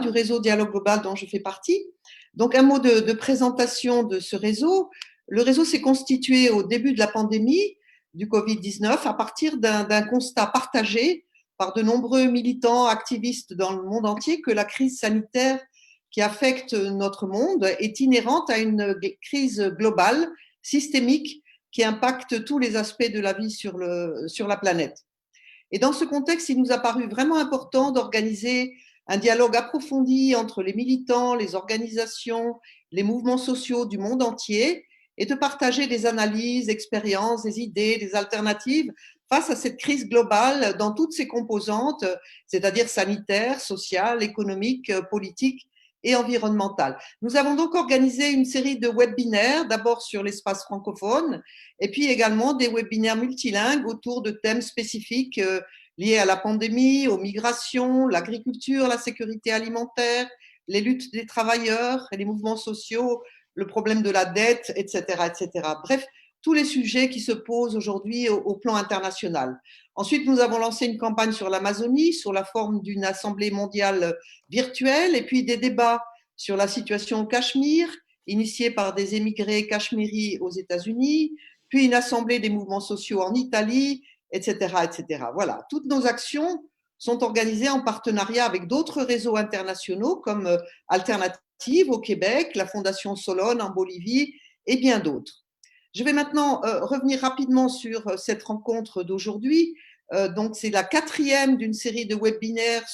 du réseau Dialogue Global dont je fais partie. Donc, un mot de présentation de ce réseau. Le réseau s'est constitué au début de la pandémie du Covid-19 à partir d'un constat partagé par de nombreux militants, activistes dans le monde entier que la crise sanitaire qui affecte notre monde est inhérente à une crise globale, systémique, qui impacte tous les aspects de la vie sur la planète. Et dans ce contexte, il nous a paru vraiment important d'organiser un dialogue approfondi entre les militants, les organisations, les mouvements sociaux du monde entier et de partager des analyses, expériences, des idées, des alternatives face à cette crise globale dans toutes ses composantes, c'est-à-dire sanitaire, sociale, économique, politique et environnementale. Nous avons donc organisé une série de webinaires, d'abord sur l'espace francophone, et puis également des webinaires multilingues autour de thèmes spécifiques liés à la pandémie, aux migrations, l'agriculture, la sécurité alimentaire, les luttes des travailleurs et les mouvements sociaux, le problème de la dette, etc., etc. Bref, tous les sujets qui se posent aujourd'hui au plan international. Ensuite, nous avons lancé une campagne sur l'Amazonie, sous la forme d'une assemblée mondiale virtuelle, et puis des débats sur la situation au Cachemire, initiés par des émigrés cachemiris aux États-Unis, puis une assemblée des mouvements sociaux en Italie, etc., etc. Voilà, toutes nos actions sont organisées en partenariat avec d'autres réseaux internationaux comme Alternative au Québec, la Fondation Solone en Bolivie et bien d'autres. Je vais maintenant revenir rapidement sur cette rencontre d'aujourd'hui. Donc, c'est la 4e d'une série de webinaires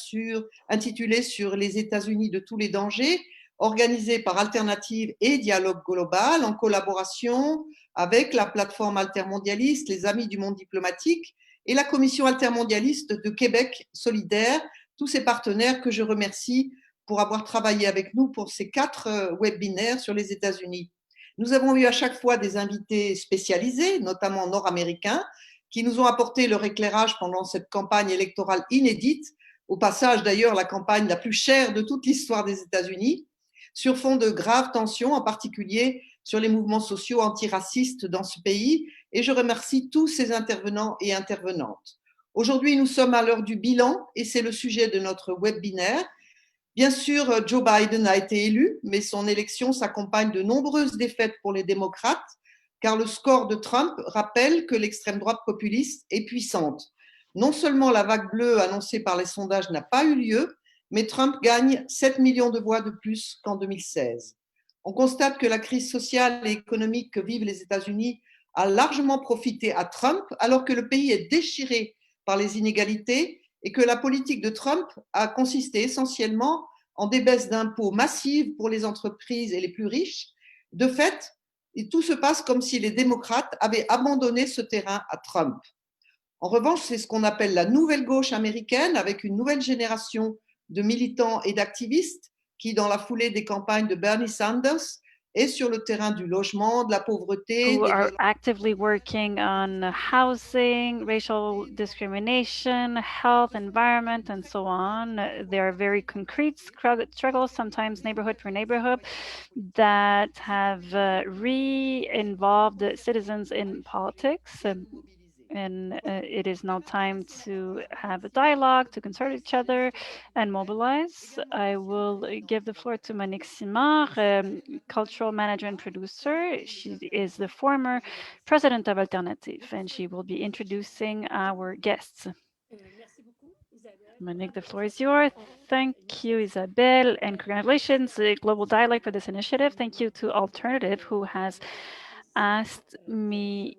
intitulée sur les États-Unis de tous les dangers, organisée par Alternative et Dialogue Global en collaboration avec la plateforme altermondialiste, les Amis du monde diplomatique et la Commission altermondialiste de Québec solidaire, tous ces partenaires que je remercie pour avoir travaillé avec nous pour ces 4 webinaires sur les États-Unis. Nous avons eu à chaque fois des invités spécialisés, notamment nord-américains, qui nous ont apporté leur éclairage pendant cette campagne électorale inédite, au passage d'ailleurs la campagne la plus chère de toute l'histoire des États-Unis, sur fond de graves tensions, en particulier sur les mouvements sociaux antiracistes dans ce pays, et je remercie tous ces intervenants et intervenantes. Aujourd'hui, nous sommes à l'heure du bilan et c'est le sujet de notre webinaire. Bien sûr, Joe Biden a été élu, mais son élection s'accompagne de nombreuses défaites pour les démocrates, car le score de Trump rappelle que l'extrême droite populiste est puissante. Non seulement la vague bleue annoncée par les sondages n'a pas eu lieu, mais Trump gagne 7 millions de voix de plus qu'en 2016. On constate que la crise sociale et économique que vivent les États-Unis a largement profité à Trump, alors que le pays est déchiré par les inégalités et que la politique de Trump a consisté essentiellement en des baisses d'impôts massives pour les entreprises et les plus riches. De fait, tout se passe comme si les démocrates avaient abandonné ce terrain à Trump. En revanche, c'est ce qu'on appelle la nouvelle gauche américaine, avec une nouvelle génération de militants et d'activistes qui, dans la foulée des campagnes de Bernie Sanders, est sur le terrain du logement, de la pauvreté, who are actively working on housing, racial discrimination, health, environment, and so on. There are very concrete struggles, sometimes neighborhood for neighborhood, that have re-involved citizens in politics. And it is now time to have a dialogue, to consult each other and mobilize. I will give the floor to Monique Simard, cultural manager and producer. She is the former president of Alternative, and she will be introducing our guests. Monique, the floor is yours. Thank you, Isabelle, and congratulations, Global Dialogue, for this initiative. Thank you to Alternative, who has asked me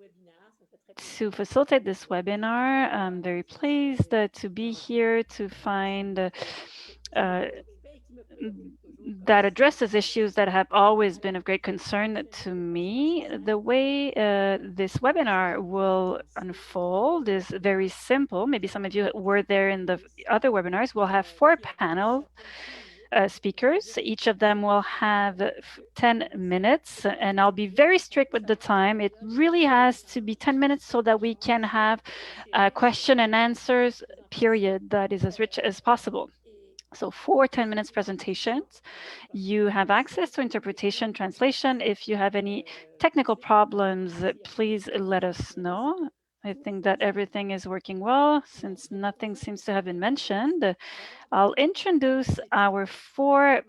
to facilitate this webinar. I'm very pleased to be here to find that addresses issues that have always been of great concern to me. The way this webinar will unfold is very simple. Maybe some of you were there in the other webinars. We'll have 4 panel speakers. Each of them will have 10 minutes, and I'll be very strict with the time. It really has to be 10 minutes so that we can have a question and answers period that is as rich as possible. So 4 10 minutes presentations. You have access to interpretation, translation. If you have any technical problems, please let us know. I think that everything is working well since nothing seems to have been mentioned. I'll introduce our 4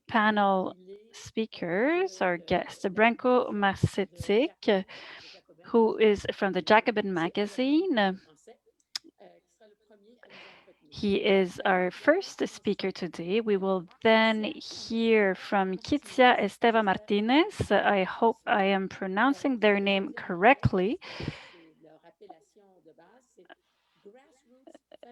panel speakers, our guest, Branko Marcetic, who is from the Jacobin magazine. He is our first speaker today. We will then hear from Kitsia Esteva-Martinez. I hope I am pronouncing their name correctly.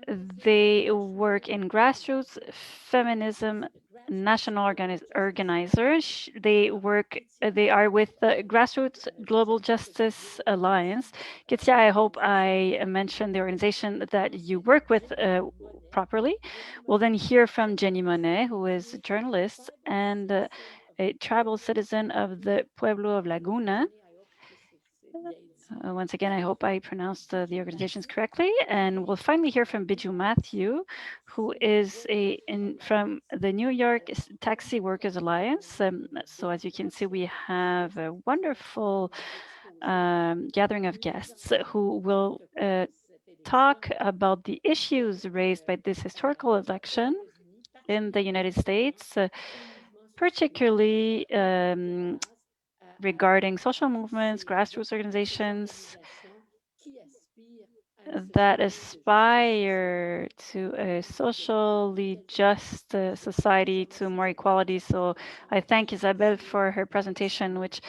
They work in Grassroots, Feminism, national organizers. They are with the Grassroots Global Justice Alliance. Kitzia, I hope I mentioned the organization that you work with properly. We'll then hear from Jenni Monet, who is a journalist and a tribal citizen of the Pueblo of Laguna. Once again, I hope I pronounced the organizations correctly. And we'll finally hear from Biju Mathew, who is from the New York Taxi Workers Alliance. So as you can see, we have a wonderful gathering of guests who will talk about the issues raised by this historical election in the United States, particularly regarding social movements, grassroots organizations that aspire to a socially just society, to more equality. So I thank Isabelle for her presentation, which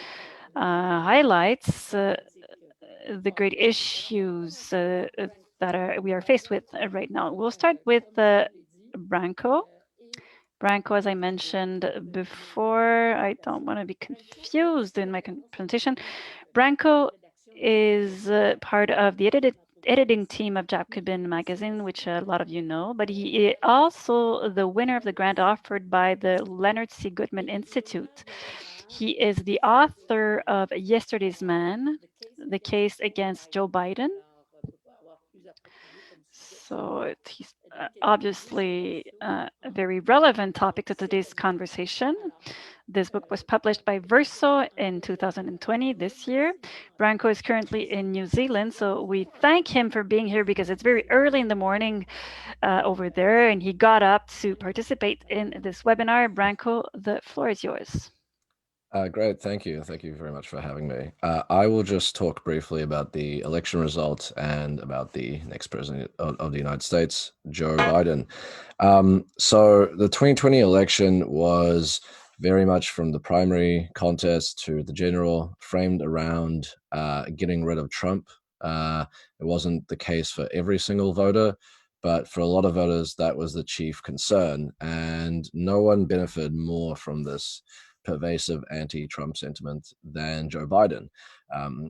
highlights the great issues that we are faced with right now. We'll start with Branko. Branko, as I mentioned before, I don't want to be confused in my presentation. Branko is part of the editing team of Jacobin magazine, which a lot of you know, but he is also the winner of the grant offered by the Leonard C. Goodman Institute. He is the author of Yesterday's Man, the case against Joe Biden. So he's obviously a very relevant topic to today's conversation. This book was published by Verso in 2020, this year. Branko is currently in New Zealand, so we thank him for being here because it's very early in the morning over there, and he got up to participate in this webinar. Branko, the floor is yours. Great, thank you. Thank you very much for having me. I will just talk briefly about the election results and about the next president of the United States, Joe Biden. So the 2020 election was very much from the primary contest to the general, framed around getting rid of Trump. It wasn't the case for every single voter, but for a lot of voters, that was the chief concern. And no one benefited more from this pervasive anti-Trump sentiment than Joe Biden.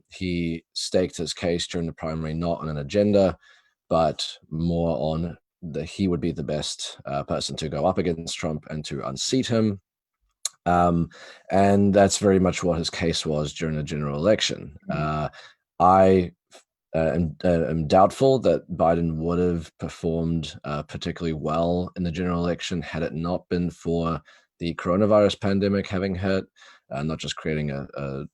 He staked his case during the primary not on an agenda, but more on that he would be the best person to go up against Trump and to unseat him. And that's very much what his case was during the general election. I am doubtful that Biden would have performed particularly well in the general election had it not been for the coronavirus pandemic having hit, not just creating a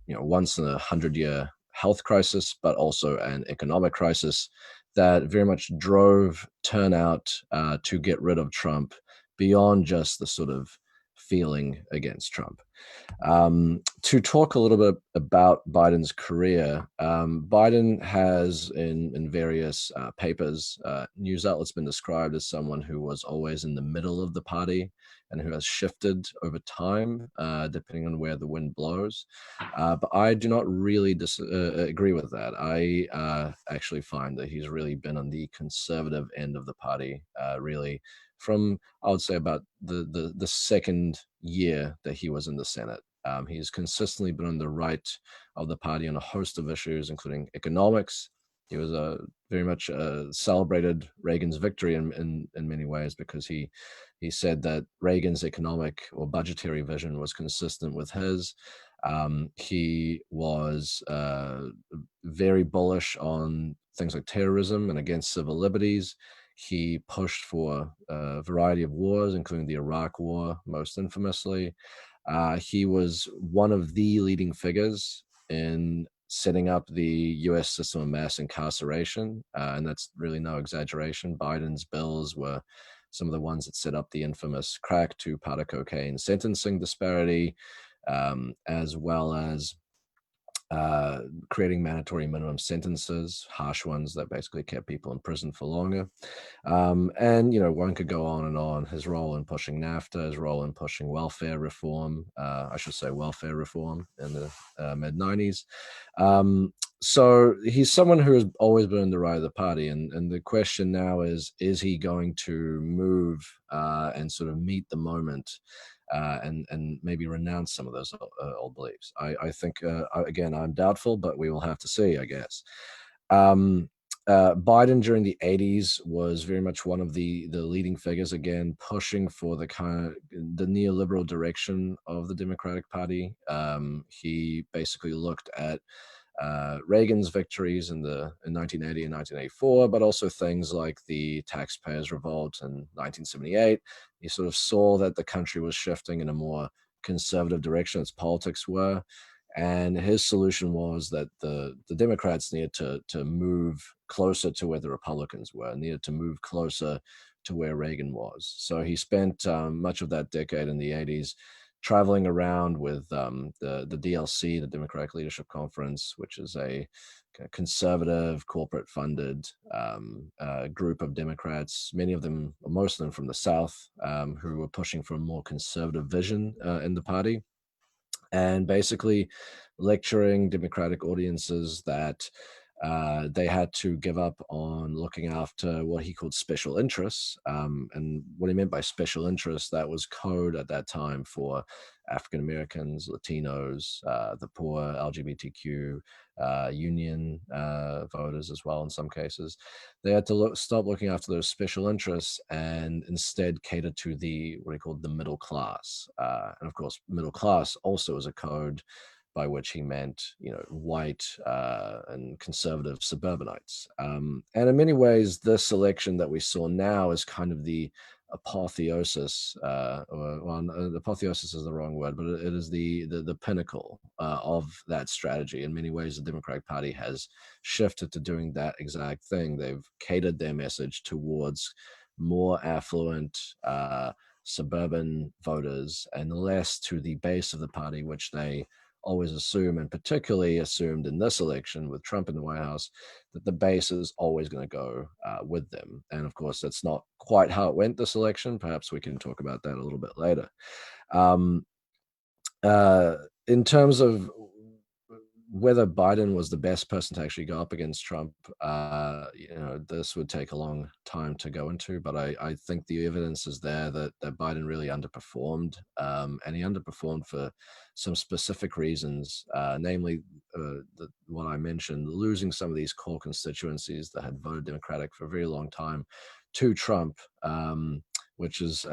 once in 100-year health crisis, but also an economic crisis that very much drove turnout to get rid of Trump beyond just the sort of feeling against Trump. To talk a little bit about Biden's career, Biden has in various papers, news outlets been described as someone who was always in the middle of the party and who has shifted over time, depending on where the wind blows. But I do not really agree with that. I actually find that he's really been on the conservative end of the party, really, from, I would say, about the second year that he was in the Senate. He's consistently been on the right of the party on a host of issues, including economics. He was very much celebrated Reagan's victory in many ways because he said that Reagan's economic or budgetary vision was consistent with his. He was very bullish on things like terrorism and against civil liberties. He pushed for a variety of wars, including the Iraq War, most infamously. He was one of the leading figures in setting up the U.S. system of mass incarceration, and that's really no exaggeration. Biden's bills were some of the ones that set up the infamous crack to powder cocaine sentencing disparity, as well as creating mandatory minimum sentences, harsh ones that basically kept people in prison for longer. And, one could go on and on. His role in pushing NAFTA, his role in pushing welfare reform, I should say welfare reform in the mid-90s. So he's someone who has always been in the right of the party. And the question now is he going to move and sort of meet the moment and maybe renounce some of those old beliefs? I think, again, I'm doubtful, but we will have to see, I guess. Biden during the 80s was very much one of the leading figures, again, pushing for the neoliberal direction of the Democratic Party. He basically looked at Reagan's victories in 1980 and 1984, but also things like the taxpayers' revolt in 1978. He sort of saw that the country was shifting in a more conservative direction, its politics were. And his solution was that the Democrats needed to move closer to where the Republicans were, needed to move closer to where Reagan was. So he spent much of that decade in the 80s traveling around with the DLC, the Democratic Leadership Conference, which is a conservative, corporate-funded group of Democrats, many of them, or most of them from the South, who were pushing for a more conservative vision in the party, and basically lecturing Democratic audiences that they had to give up on looking after what he called special interests. And what he meant by special interests, that was code at that time for African Americans, Latinos, the poor, LGBTQ, union voters as well in some cases. They had to stop looking after those special interests and instead cater to what he called the middle class. And of course, middle class also is a code by which he meant, white and conservative suburbanites. And in many ways, this election that we saw now is kind of the apotheosis, apotheosis is the wrong word, but it is the pinnacle of that strategy. In many ways, the Democratic Party has shifted to doing that exact thing. They've catered their message towards more affluent suburban voters and less to the base of the party, which they always assume, and particularly assumed in this election with Trump in the White House, that the base is always going to go with them. And of course, that's not quite how it went this election. Perhaps we can talk about that a little bit later. In terms of whether Biden was the best person to actually go up against Trump, this would take a long time to go into, but I think the evidence is there that Biden really underperformed, and he underperformed for some specific reasons, namely what I mentioned, losing some of these core constituencies that had voted Democratic for a very long time to Trump, which is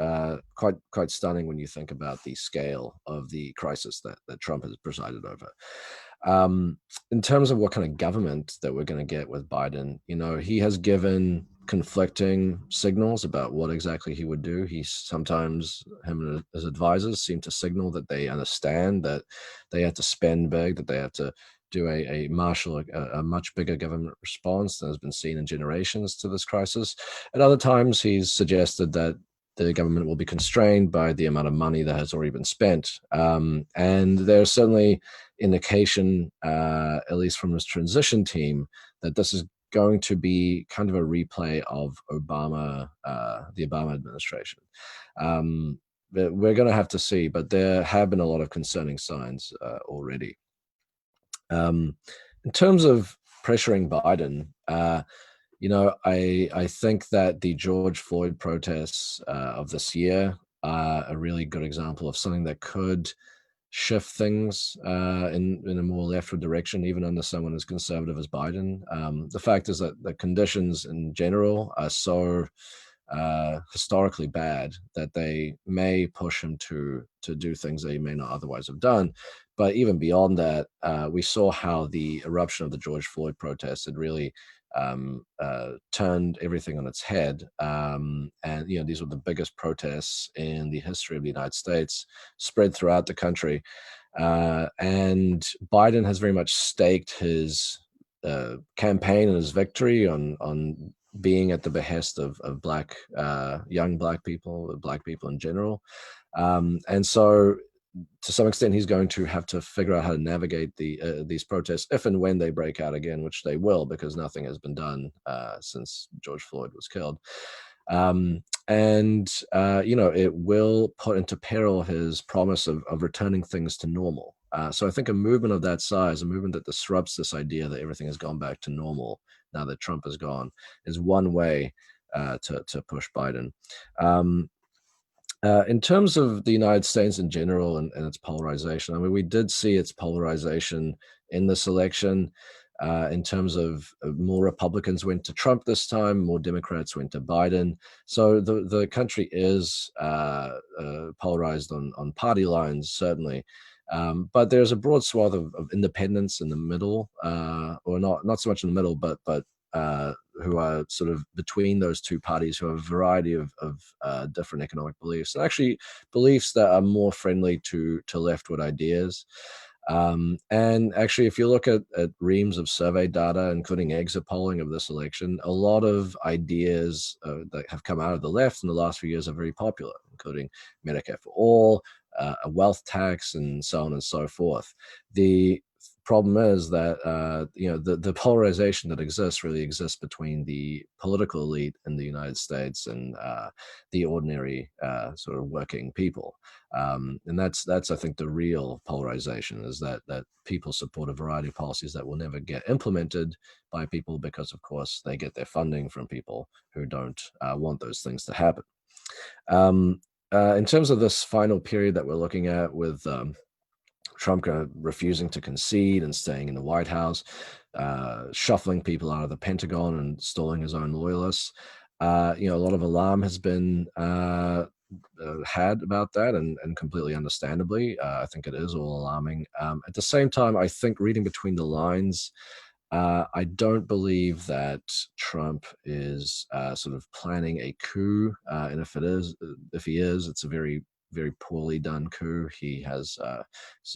quite stunning when you think about the scale of the crisis that Trump has presided over. In terms of what kind of government that we're going to get with Biden, he has given conflicting signals about what exactly he would do. Sometimes him and his advisors seem to signal that they understand that they have to spend big, that they have to do a much bigger government response than has been seen in generations to this crisis. At other times, he's suggested that the government will be constrained by the amount of money that has already been spent. And there's certainly indication, at least from his transition team, that this is going to be kind of a replay of the Obama administration. We're going to have to see, but there have been a lot of concerning signs already. In terms of pressuring Biden, I think that the George Floyd protests of this year are a really good example of something that could shift things in a more leftward direction, even under someone as conservative as Biden. The fact is that the conditions in general are so historically bad that they may push him to do things that he may not otherwise have done. But even beyond that, we saw how the eruption of the George Floyd protests had really turned everything on its head. And these were the biggest protests in the history of the United States, spread throughout the country. And Biden has very much staked his campaign and his victory on being at the behest of black young black people in general, and so to some extent he's going to have to figure out how to navigate these protests if and when they break out again, which they will, because nothing has been done since George Floyd was killed. And it will put into peril his promise of returning things to normal. So I think a movement of that size, a movement that disrupts this idea that everything has gone back to normal now that Trump is gone, is one way to push Biden. In terms of the United States in general and its polarization, I mean, we did see its polarization in this election. In terms of more Republicans went to Trump this time, more Democrats went to Biden. So the country is polarized on party lines, certainly. But there's a broad swath of independents in the middle, or not so much in the middle, but who are sort of between those two parties, who have a variety of different economic beliefs, and actually beliefs that are more friendly to leftward ideas. And actually, if you look at reams of survey data, including exit polling of this election, a lot of ideas that have come out of the left in the last few years are very popular, including Medicare for all, a wealth tax, and so on and so forth. The problem is that the polarization that exists really exists between the political elite in the United States and the ordinary sort of working people. And that's I think the real polarization, is that people support a variety of policies that will never get implemented by people because, of course, they get their funding from people who don't want those things to happen. In terms of this final period that we're looking at, with Trump refusing to concede and staying in the White House, shuffling people out of the Pentagon and stalling his own loyalists, a lot of alarm has been had about that, and completely understandably. I think it is all alarming. At the same time, I think, reading between the lines, I don't believe that Trump is sort of planning a coup, and if he is, it's a very, very poorly done coup. He has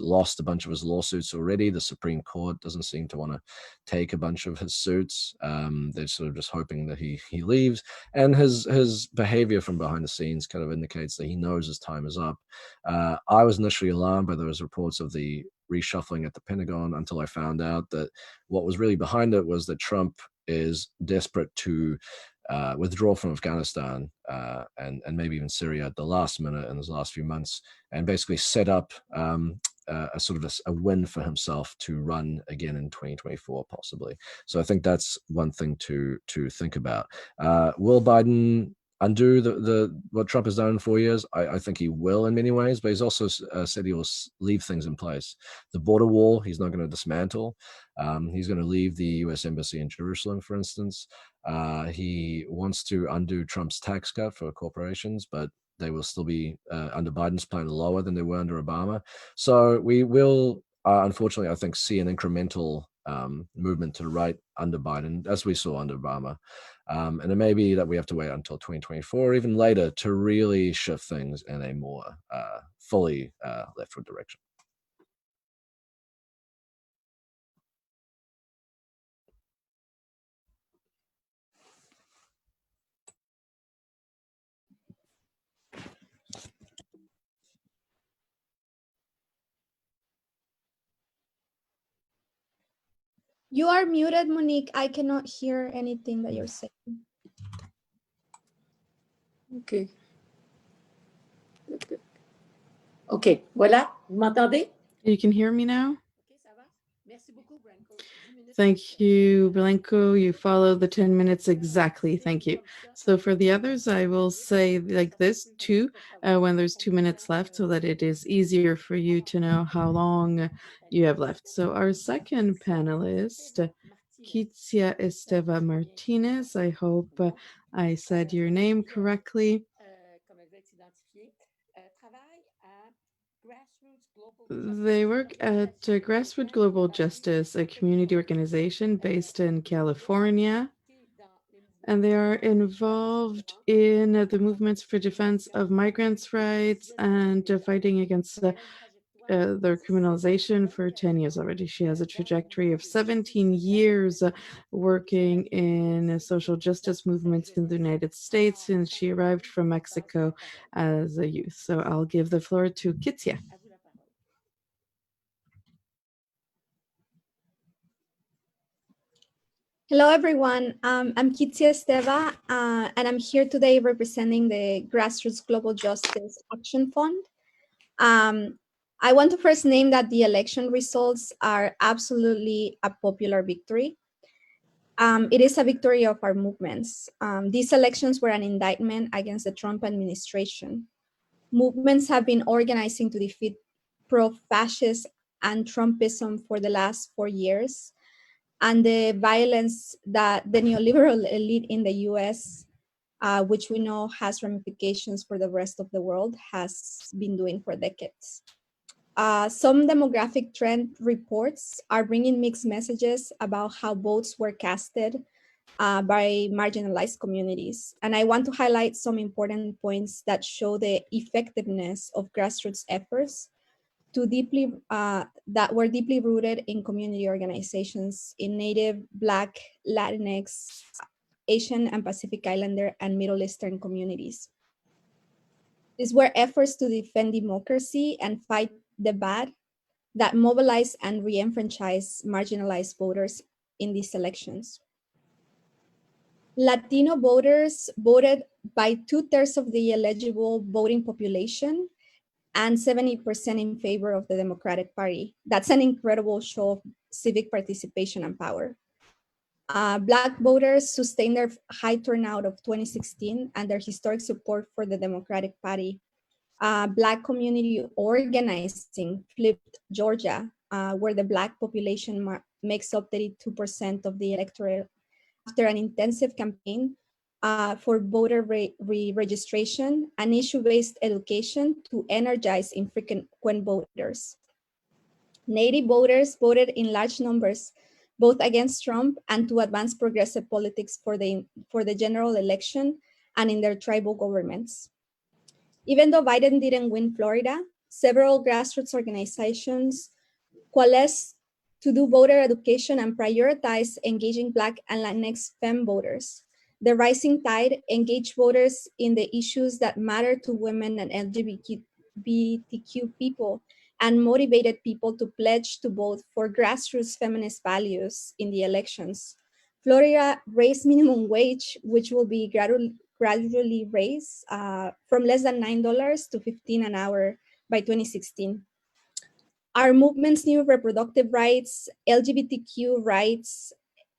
lost a bunch of his lawsuits already. The Supreme Court doesn't seem to want to take a bunch of his suits. They're sort of just hoping that he leaves. And his behavior from behind the scenes kind of indicates that he knows his time is up. I was initially alarmed by those reports of the reshuffling at the Pentagon, until I found out that what was really behind it was that Trump is desperate to withdraw from Afghanistan and maybe even Syria at the last minute in his last few months, and basically set up a sort of a win for himself to run again in 2024, possibly. So I think that's one thing to think about. Will Biden undo what Trump has done in 4 years? I think he will in many ways, but he's also said he will leave things in place. The border wall, he's not going to dismantle. He's going to leave the U.S. Embassy in Jerusalem, for instance. He wants to undo Trump's tax cut for corporations, but they will still be, under Biden's plan, lower than they were under Obama. So we will, unfortunately, I think, see an incremental movement to the right under Biden, as we saw under Obama. And it may be that we have to wait until 2024 or even later to really shift things in a more fully leftward direction. You are muted, Monique. I cannot hear anything that you're saying. OK. OK, voilà. Vous m'entendez? You can hear me now? OK, ça va? Merci beaucoup, Branko. Thank you, Branko. You followed the 10 minutes exactly. Thank you. So for the others, I will say like this too, when there's 2 minutes left, so that it is easier for you to know how long you have left. So our second panelist, Kitsia Esteva-Martinez, I hope I said your name correctly. They work at Grassroots Global Justice, a community organization based in California, and they are involved in the movements for defense of migrants' rights and fighting against their criminalization for 10 years already. She has a trajectory of 17 years working in social justice movements in the United States, and she arrived from Mexico as a youth. So I'll give the floor to Kitzia. Hello, everyone. I'm Kitsia Esteba, and I'm here today representing the Grassroots Global Justice Action Fund. I want to first name that the election results are absolutely a popular victory. It is a victory of our movements. These elections were an indictment against the Trump administration. Movements have been organizing to defeat pro-fascist and Trumpism for the last 4 years. And the violence that the neoliberal elite in the US, which we know has ramifications for the rest of the world, has been doing for decades. Some demographic trend reports are bringing mixed messages about how votes were casted by marginalized communities. And I want to highlight some important points that show the effectiveness of grassroots efforts that were deeply rooted in community organizations in Native, Black, Latinx, Asian and Pacific Islander and Middle Eastern communities. These were efforts to defend democracy and fight the bad that mobilize and re-enfranchise marginalized voters in these elections. Latino voters voted by 2/3 of the eligible voting population and 70% in favor of the Democratic Party. That's an incredible show of civic participation and power. Black voters sustained their high turnout of 2016 and their historic support for the Democratic Party. Black community organizing flipped Georgia, where the Black population makes up 32% of the electorate after an intensive campaign for voter re-registration and issue-based education to energize infrequent voters. Native voters voted in large numbers, both against Trump and to advance progressive politics for the general election and in their tribal governments. Even though Biden didn't win Florida, several grassroots organizations coalesced to do voter education and prioritize engaging Black and Latinx femme voters. The rising tide engaged voters in the issues that matter to women and LGBTQ people and motivated people to pledge to vote for grassroots feminist values in the elections. Florida raised minimum wage, which will be gradually raised from less than $9 to $15 an hour by 2016. Our movement's new reproductive rights, LGBTQ rights,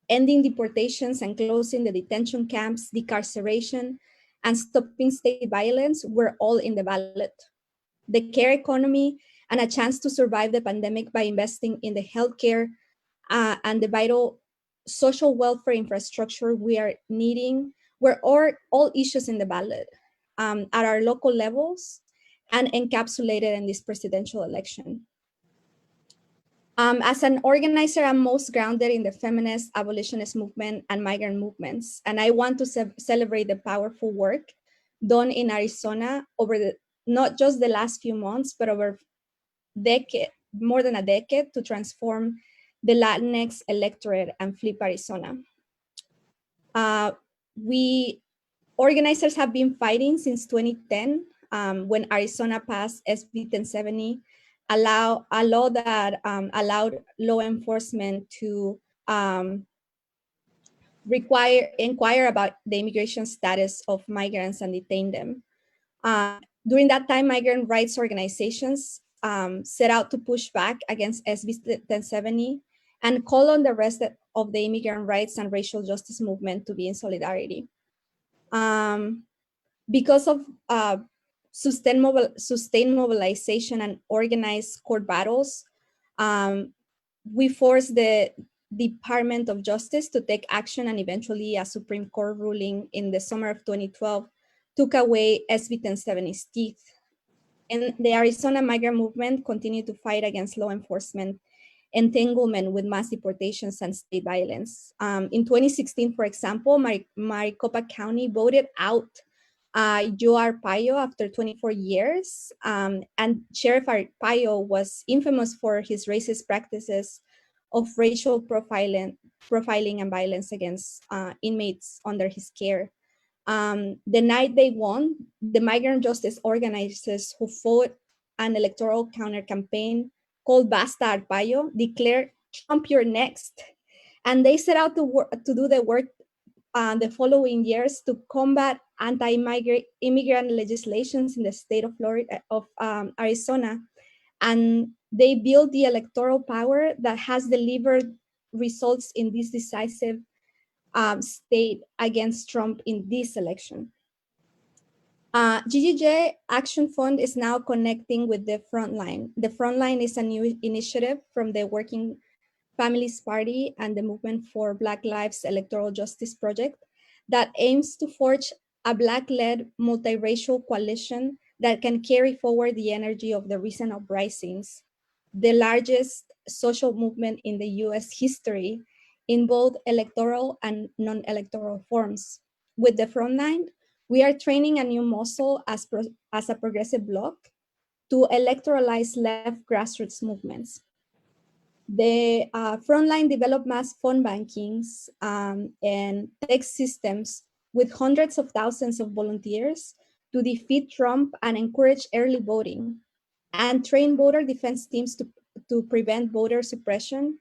ending deportations and closing the detention camps, decarceration, and stopping state violence were all in the ballot. The care economy and a chance to survive the pandemic by investing in the healthcare and the vital social welfare infrastructure we are needing were all issues in the ballot at our local levels and encapsulated in this presidential election. As an organizer, I'm most grounded in the feminist abolitionist movement and migrant movements. And I want to celebrate the powerful work done in Arizona over not just the last few months, but over more than a decade to transform the Latinx electorate and flip Arizona. We organizers have been fighting since 2010 when Arizona passed SB 1070, a law that allowed law enforcement to inquire about the immigration status of migrants and detain them. During that time, migrant rights organizations set out to push back against SB 1070 and call on the rest of the immigrant rights and racial justice movement to be in solidarity. Because of sustained mobilization and organized court battles, we forced the Department of Justice to take action, and eventually a Supreme Court ruling in the summer of 2012 took away SB 1070's teeth. And the Arizona migrant movement continued to fight against law enforcement entanglement with mass deportations and state violence. In 2016, for example, Maricopa County voted out Joe Arpaio after 24 years. And Sheriff Arpaio was infamous for his racist practices of racial profiling and violence against inmates under his care. The night they won, the migrant justice organizers who fought an electoral counter campaign called Basta Arpaio declared, "Trump, you're next." And they set out to do the work the following years to combat anti-immigrant legislations in the state of Arizona. And they built the electoral power that has delivered results in this decisive state against Trump in this election. GGJ Action Fund is now connecting with the Frontline. The Frontline is a new initiative from the Working Families Party and the Movement for Black Lives Electoral Justice Project that aims to forge a Black-led multiracial coalition that can carry forward the energy of the recent uprisings, the largest social movement in the US history in both electoral and non-electoral forms. With the Frontline, we are training a new muscle as a progressive bloc to electoralize left grassroots movements. The Frontline developed mass phone bankings and text systems with hundreds of thousands of volunteers to defeat Trump and encourage early voting, and train voter defense teams to prevent voter suppression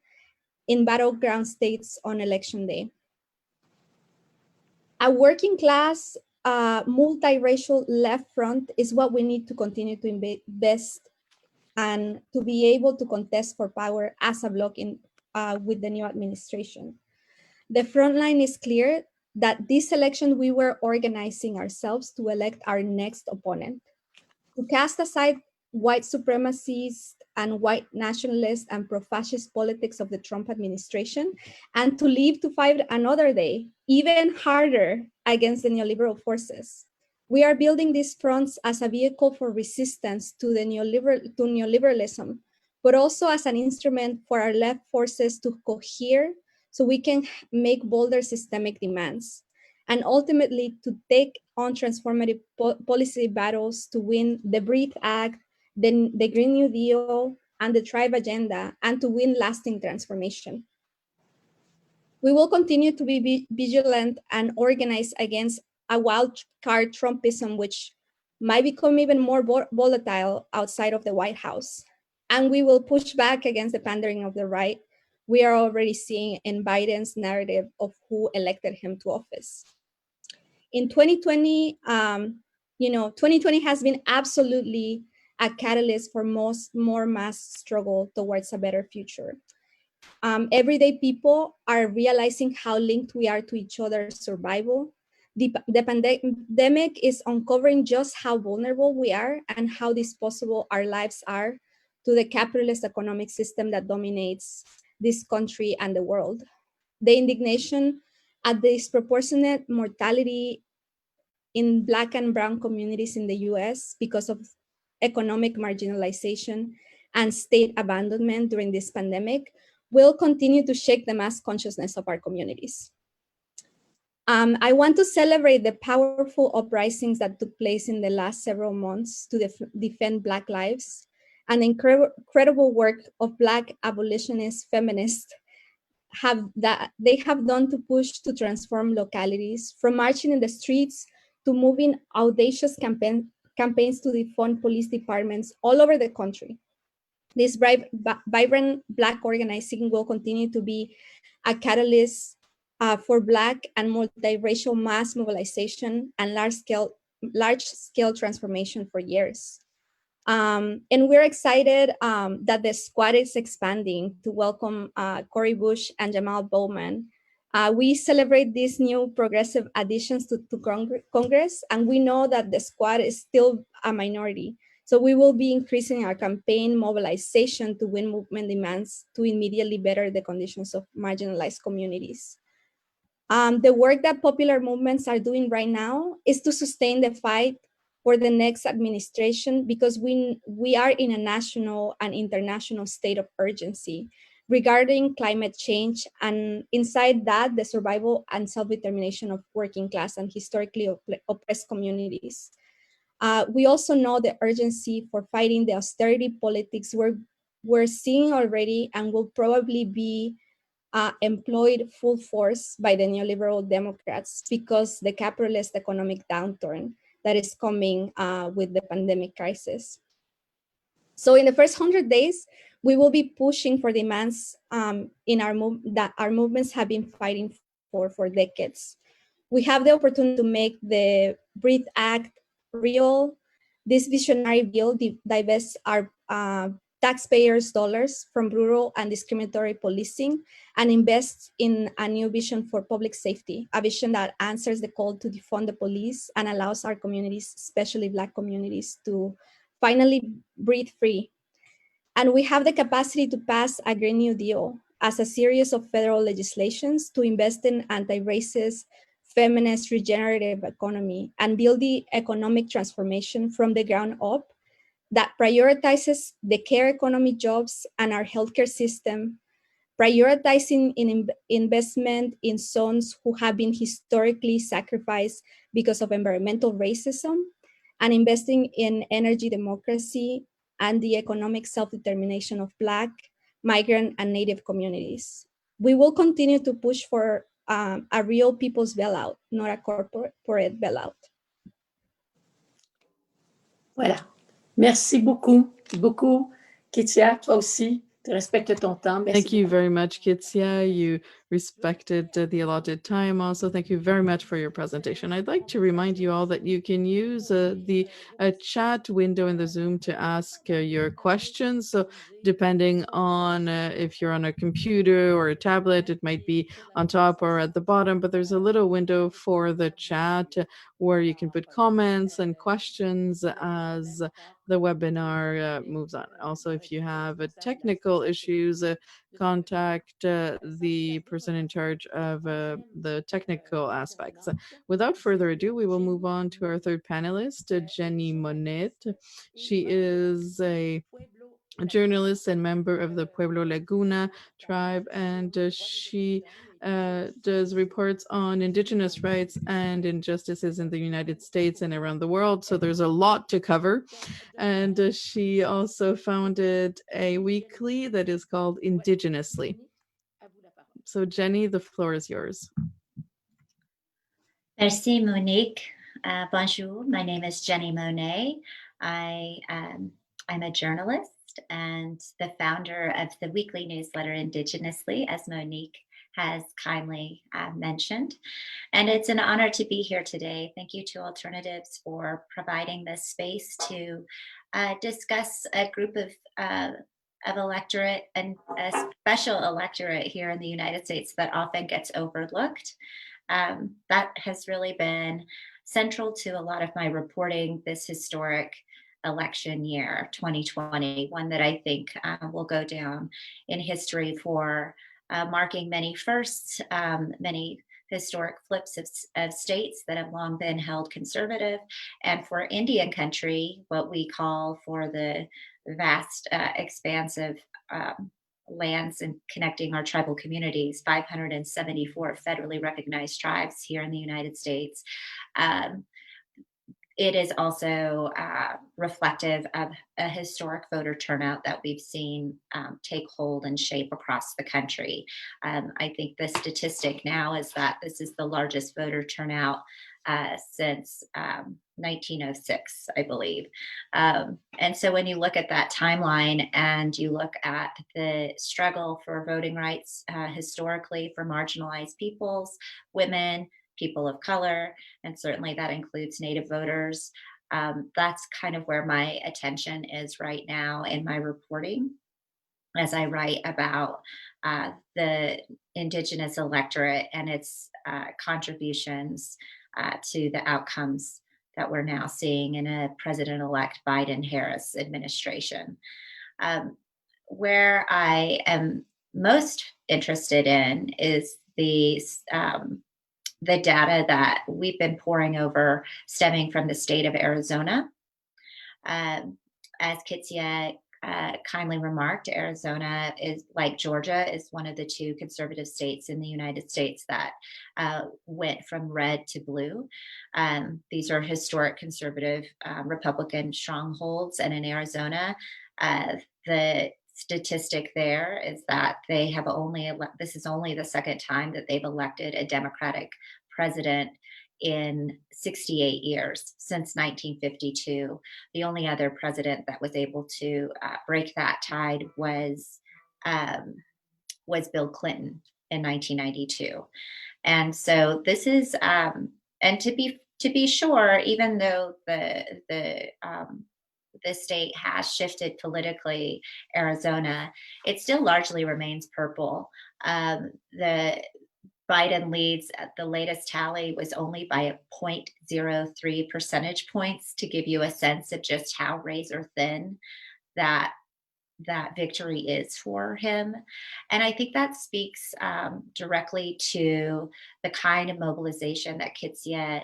in battleground states on election day. A working class, multiracial left front is what we need to continue to invest and to be able to contest for power as a bloc with the new administration. The Frontline is clear that this election we were organizing ourselves to elect our next opponent, to cast aside white supremacist and white nationalist and pro-fascist politics of the Trump administration, and to live to fight another day, even harder against the neoliberal forces. We are building these fronts as a vehicle for resistance to neoliberalism, but also as an instrument for our left forces to cohere so we can make bolder systemic demands, and ultimately to take on transformative policy battles to win the BREATHE Act, the Green New Deal, and the Tribe Agenda, and to win lasting transformation. We will continue to be vigilant and organize against a wild card Trumpism, which might become even more volatile outside of the White House. And we will push back against the pandering of the right we are already seeing in Biden's narrative of who elected him to office. In 2020, 2020 has been absolutely a catalyst for more mass struggle towards a better future. Everyday people are realizing how linked we are to each other's survival. The pandemic is uncovering just how vulnerable we are and how disposable our lives are to the capitalist economic system that dominates this country and the world. The indignation at the disproportionate mortality in Black and Brown communities in the US because of economic marginalization and state abandonment during this pandemic will continue to shake the mass consciousness of our communities. I want to celebrate the powerful uprisings that took place in the last several months to defend Black lives and the incredible work of Black abolitionist feminists they have done to push to transform localities, from marching in the streets to moving audacious campaigns to defund police departments all over the country. This vibrant Black organizing will continue to be a catalyst for Black and multiracial mass mobilization and large-scale transformation for years. And we're excited that the squad is expanding to welcome Cori Bush and Jamal Bowman. We celebrate these new progressive additions to Congress, and we know that the squad is still a minority. So we will be increasing our campaign mobilization to win movement demands to immediately better the conditions of marginalized communities. The work that popular movements are doing right now is to sustain the fight for the next administration, because we are in a national and international state of urgency. regarding climate change, and inside that, the survival and self-determination of working class and historically oppressed communities. We also know the urgency for fighting the austerity politics we're seeing already and will probably be employed full force by the neoliberal Democrats because the capitalist economic downturn that is coming with the pandemic crisis. So in the first 100 days, we will be pushing for demands that our movements have been fighting for decades. We have the opportunity to make the Breathe Act real. This visionary bill divests our taxpayers' dollars from brutal and discriminatory policing and invests in a new vision for public safety, a vision that answers the call to defund the police and allows our communities, especially Black communities, to finally breathe free. And we have the capacity to pass a Green New Deal as a series of federal legislations to invest in anti-racist, feminist, regenerative economy and build the economic transformation from the ground up that prioritizes the care economy, jobs, and our healthcare system, prioritizing investment in zones who have been historically sacrificed because of environmental racism, and investing in energy democracy and the economic self-determination of Black, migrant, and Native communities. We will continue to push for a real people's bailout, not a corporate bailout. Voilà. Merci beaucoup, beaucoup. Kitzia, toi aussi, tu respectes ton temps. Merci Thank you beaucoup. very much, Kitzia. You respected the allotted time. Also, thank you very much for your presentation. I'd like to remind you all that you can use the chat window in the Zoom to ask your questions. So depending on if you're on a computer or a tablet, it might be on top or at the bottom, but there's a little window for the chat where you can put comments and questions as the webinar moves on. Also, if you have technical issues, contact the person in charge of the technical aspects. Without further ado, we will move on to our third panelist, Jenni Monette. She is a journalist and member of the Pueblo Laguna tribe, and she does reports on Indigenous rights and injustices in the United States and around the world. So there's a lot to cover. And she also founded a weekly that is called Indigenously. So Jenni, the floor is yours. Merci, Monique. Bonjour, my name is Jenni Monet. I'm a journalist and the founder of the weekly newsletter Indigenously, as Monique has kindly mentioned. And it's an honor to be here today. Thank you to Alternatives for providing this space to discuss a group of electorate and a special electorate here in the United States that often gets overlooked. That has really been central to a lot of my reporting this historic election year, 2020, one that I think will go down in history for marking many firsts, many historic flips of states that have long been held conservative, and for Indian country, what we call for the vast, expansive lands and connecting our tribal communities, 574 federally recognized tribes here in the United States. It is also reflective of a historic voter turnout that we've seen take hold and shape across the country. I think the statistic now is that this is the largest voter turnout since 1906, I believe. And so when you look at that timeline and you look at the struggle for voting rights historically for marginalized peoples, women, people of color, and certainly that includes Native voters. That's kind of where my attention is right now in my reporting as I write about the Indigenous electorate and its contributions to the outcomes that we're now seeing in a President-elect Biden-Harris administration. Where I am most interested in is the data that we've been poring over stemming from the state of Arizona. As Kitzia kindly remarked, Arizona is, like Georgia, is one of the 2 conservative states in the United States that went from red to blue. These are historic conservative Republican strongholds. And in Arizona, the statistic there is that they have this is only the 2nd time that they've elected a Democratic president in 68 years, since 1952. The only other president that was able to break that tide was Bill Clinton in 1992. And so this is, and to be sure, even though the state has shifted politically, Arizona, it still largely remains purple. The Biden leads at the latest tally was only by a 0.03 percentage points, to give you a sense of just how razor thin that victory is for him. And I think that speaks directly to the kind of mobilization that Kitzia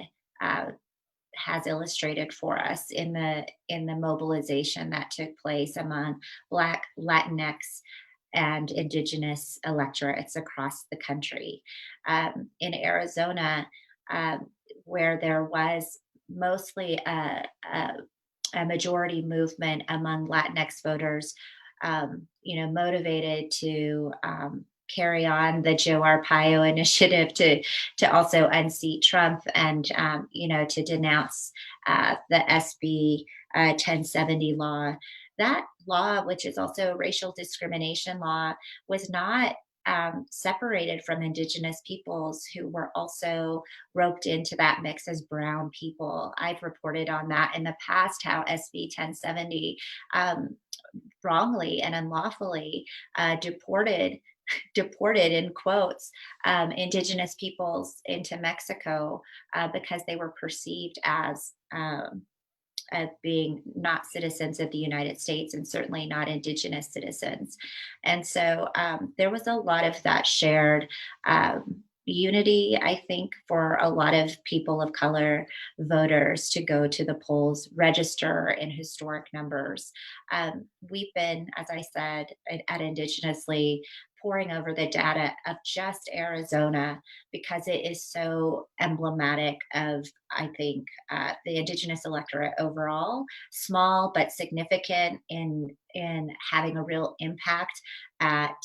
has illustrated for us in the mobilization that took place among Black, Latinx, and Indigenous electorates across the country. In Arizona, where there was mostly a majority movement among Latinx voters, motivated to carry on the Joe Arpaio initiative to also unseat Trump and, to denounce the SB 1070 law. That law, which is also a racial discrimination law, was not separated from Indigenous peoples who were also roped into that mix as brown people. I've reported on that in the past, how SB 1070 wrongly and unlawfully deported in quotes Indigenous peoples into Mexico because they were perceived as being not citizens of the United States, and certainly not Indigenous citizens. And so there was a lot of that shared unity, I think, for a lot of people of color voters to go to the polls, register in historic numbers. We've been, as I said, at Indigenously, poring over the data of just Arizona because it is so emblematic of, I think, the Indigenous electorate overall, small but significant in having a real impact at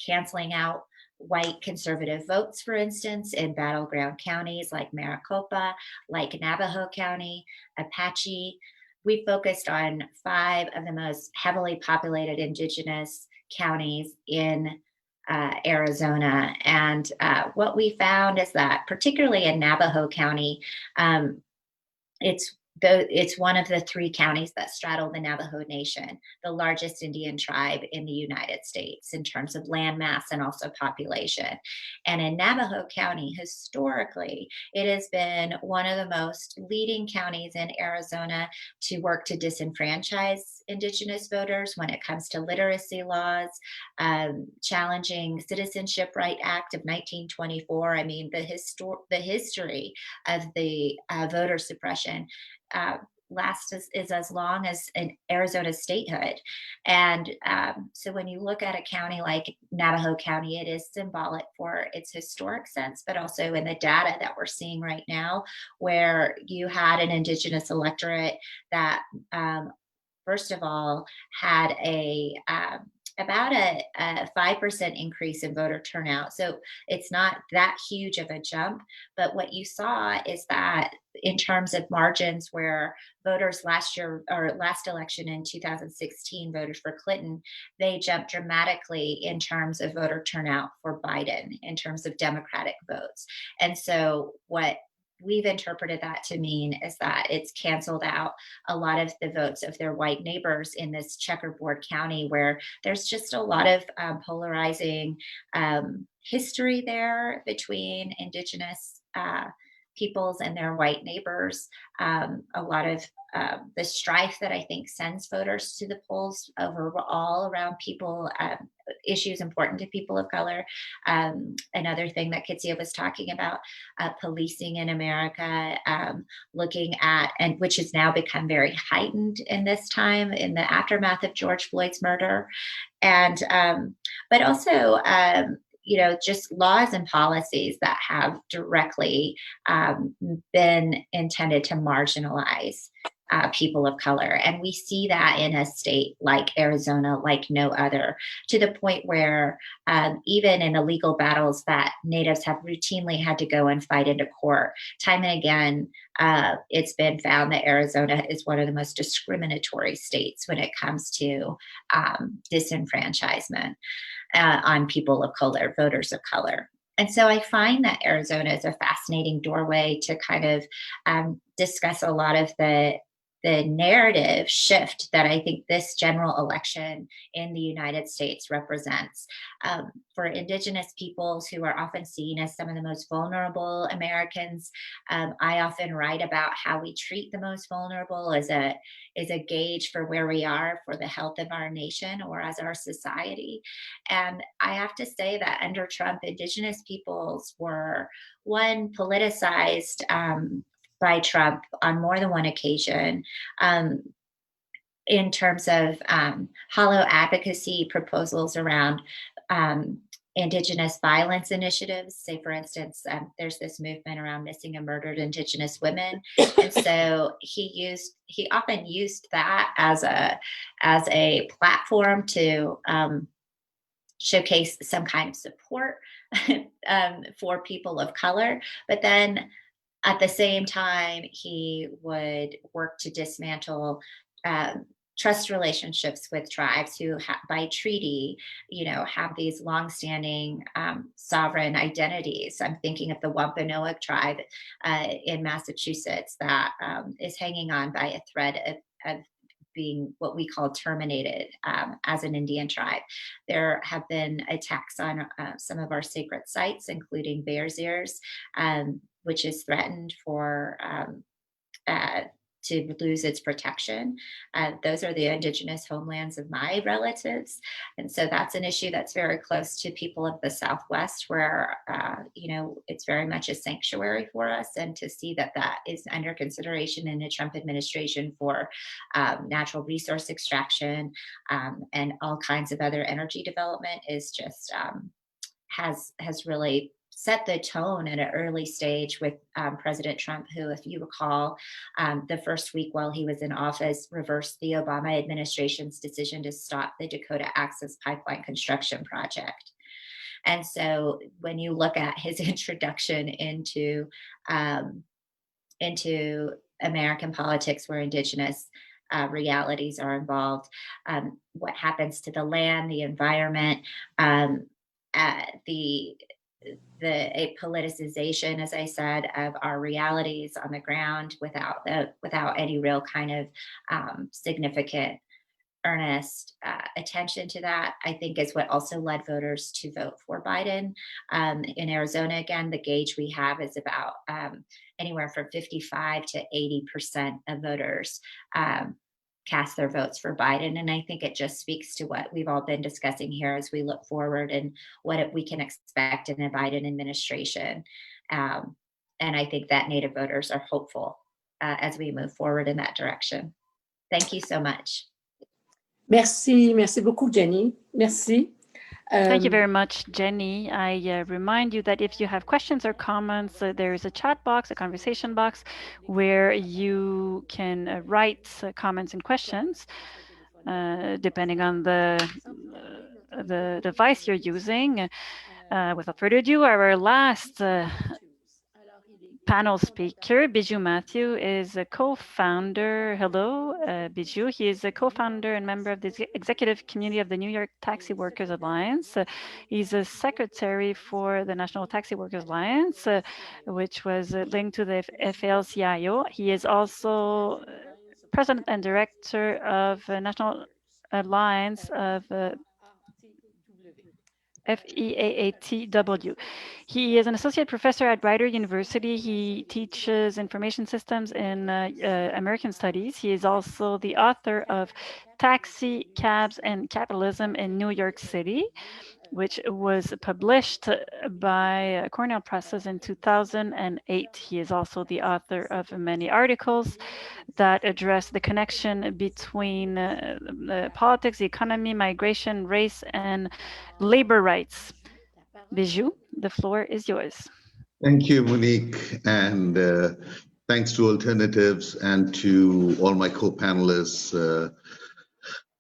canceling out white conservative votes, for instance, in battleground counties like Maricopa, like Navajo County, Apache. We focused on 5 of the most heavily populated Indigenous counties in Arizona. And what we found is that, particularly in Navajo County, it's one of the 3 counties that straddle the Navajo Nation, the largest Indian tribe in the United States in terms of land mass and also population. And in Navajo County, historically, it has been one of the most leading counties in Arizona to work to disenfranchise Indigenous voters when it comes to literacy laws, challenging Citizenship Right Act of 1924. I mean, the history of the voter suppression is as long as an Arizona statehood. And so when you look at a county like Navajo County, it is symbolic for its historic sense, but also in the data that we're seeing right now, where you had an Indigenous electorate that, first of all, had about a 5% increase in voter turnout. So it's not that huge of a jump, but what you saw is that in terms of margins where voters last election in 2016 voted for Clinton, they jumped dramatically in terms of voter turnout for Biden, in terms of Democratic votes. And so what we've interpreted that to mean is that it's canceled out a lot of the votes of their white neighbors in this checkerboard county, where there's just a lot of polarizing history there between Indigenous peoples and their white neighbors. A lot of the strife that I think sends voters to the polls overall around people, issues important to people of color. Another thing that Kitzia was talking about, policing in America, looking at, and which has now become very heightened in this time in the aftermath of George Floyd's murder. And, but also, just laws and policies that have directly been intended to marginalize people of color. And we see that in a state like Arizona, like no other, to the point where even in illegal battles that Natives have routinely had to go and fight into court, time and again, it's been found that Arizona is one of the most discriminatory states when it comes to disenfranchisement on people of color, voters of color. And so I find that Arizona is a fascinating doorway to kind of discuss a lot of the narrative shift that I think this general election in the United States represents. For Indigenous peoples who are often seen as some of the most vulnerable Americans, I often write about how we treat the most vulnerable as a gauge for where we are for the health of our nation or as our society. And I have to say that under Trump, Indigenous peoples were, one, politicized by Trump on more than one occasion in terms of hollow advocacy proposals around Indigenous violence initiatives. Say, for instance, there's this movement around missing and murdered Indigenous women. And so he often used that as a platform to showcase some kind of support for people of color. But then at the same time, he would work to dismantle trust relationships with tribes who, by treaty, have these longstanding sovereign identities. I'm thinking of the Wampanoag tribe in Massachusetts that is hanging on by a thread of being what we call terminated as an Indian tribe. There have been attacks on some of our sacred sites, including Bears Ears, which is threatened to lose its protection. Those are the Indigenous homelands of my relatives. And so that's an issue that's very close to people of the Southwest, where, it's very much a sanctuary for us. And to see that is under consideration in the Trump administration for natural resource extraction and all kinds of other energy development is just has really set the tone at an early stage with President Trump, who, if you recall, the first week while he was in office, reversed the Obama administration's decision to stop the Dakota Access Pipeline construction project. And so when you look at his introduction into American politics where Indigenous realities are involved, what happens to the land, the environment, a politicization, as I said, of our realities on the ground without any real kind of significant, earnest attention to that, I think is what also led voters to vote for Biden. In Arizona, again, the gauge we have is about anywhere from 55 to 80% of voters cast their votes for Biden. And I think it just speaks to what we've all been discussing here as we look forward and what we can expect in a Biden administration. And I think that Native voters are hopeful as we move forward in that direction. Thank you so much. Merci beaucoup, Jenni. Merci. Thank you very much, Jenni. I remind you that if you have questions or comments, there is a chat box, a conversation box, where you can write comments and questions, depending on the device you're using. Without further ado, our last panel speaker, Biju Mathew, is a co-founder. Hello, Biju. He is a co-founder and member of the executive committee of the New York Taxi Workers Alliance. He's a secretary for the National Taxi Workers Alliance, which was linked to the FL-CIO. He is also president and director of National Alliance of Feaatw. He is an associate professor at Rider University. He teaches information systems in American studies. He is also the author of Taxi, Cabs, and Capitalism in New York City, which was published by Cornell Presses in 2008. He is also the author of many articles that address the connection between politics, the economy, migration, race, and labor rights. Biju, the floor is yours. Thank you, Monique, and thanks to Alternatives and to all my co-panelists.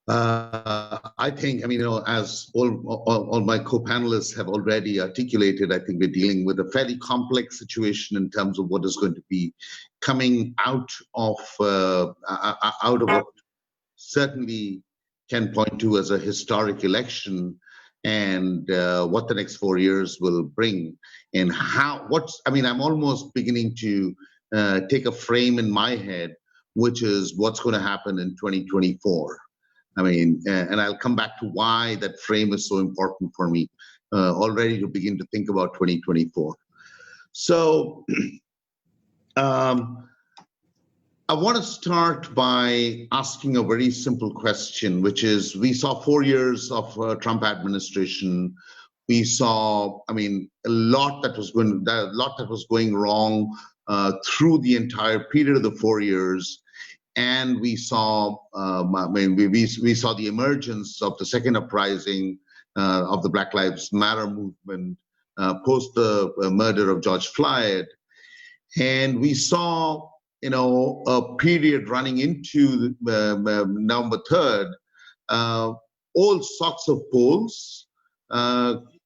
I think, as all my co-panelists have already articulated, I think we're dealing with a fairly complex situation in terms of what is going to be coming out of what certainly can point to as a historic election, and what the next 4 years will bring, and I'm almost beginning to take a frame in my head, which is what's going to happen in 2024. And I'll come back to why that frame is so important for me already to begin to think about 2024. So I want to start by asking a very simple question, which is, we saw 4 years of Trump administration. We saw, a lot that was going wrong through the entire period of the 4 years. And we saw, we saw the emergence of the second uprising of the Black Lives Matter movement post the murder of George Floyd, and we saw, a period running into November 3rd, all sorts of polls